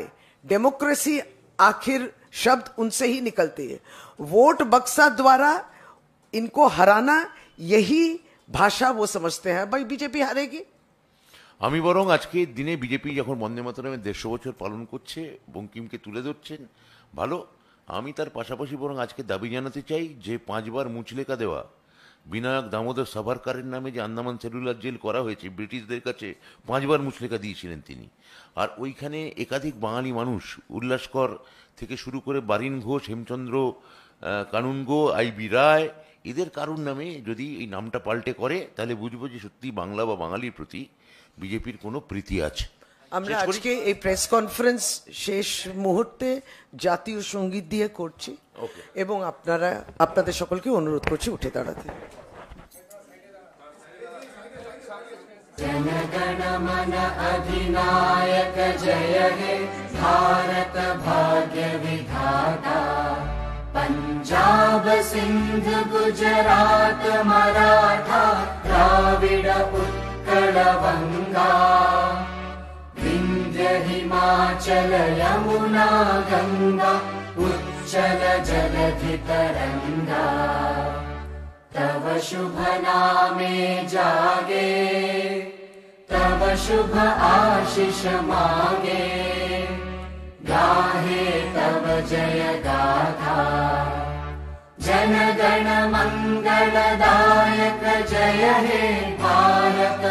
डेमोक्रेसी आखिर शब्द उनसे ही निकलती है। वोट बक्सा द्वारा इनको हराना, यही भाषा वो समझते हैं। भाई बीजेपी हारेगी। আমি বরং আজকের দিনে বিজেপি যখন বন্দে মাতরমের 150 বছর পালন করছে, বঙ্কিমকে তুলে ধরছেন, ভালো। আমি তার পাশাপাশি বরং আজকে দাবি জানাতে চাই যে 5 বার মুচলেকা দেওয়া বিনায়ক দামোদর সাভারকারের নামে যে আন্দামান সেলুলার জেল করা হয়েছে, ব্রিটিশদের কাছে 5 বার মুচলেকা দিয়েছিলেন তিনি। আর ওইখানে একাধিক বাঙালি মানুষ, উল্লাসকর থেকে শুরু করে বারিন ঘোষ, হেমচন্দ্র কানুনগো, আইবি রায়, এদের কারুর নামে যদি এই নামটা পাল্টে করে, তাহলে বুঝবো যে সত্যি বাংলা বা বাঙালির প্রতি বিজেপির কোনো প্রীতি আছে। আমরা আজকে এই প্রেস কনফারেন্স শেষ মুহূর্তে জাতীয় সঙ্গীত দিয়ে করছি এবং আপনাদের সকলকে অনুরোধ করছি উঠে দাঁড়াতে। जनगण मन अधिनायक जय हे भारत भाग्य विधाता। पंजाब सिंध गुजरात मराठा द्राविड उत्कल बंगा। विंध्य हिमाचल यमुना गंगा उच्चल जलधि तरंगा। तव शुभ नामे जागे, तव शुभ आशीष मागे। गाहे तव जय गाथा, जन गण मंगलदायक जय हे भारत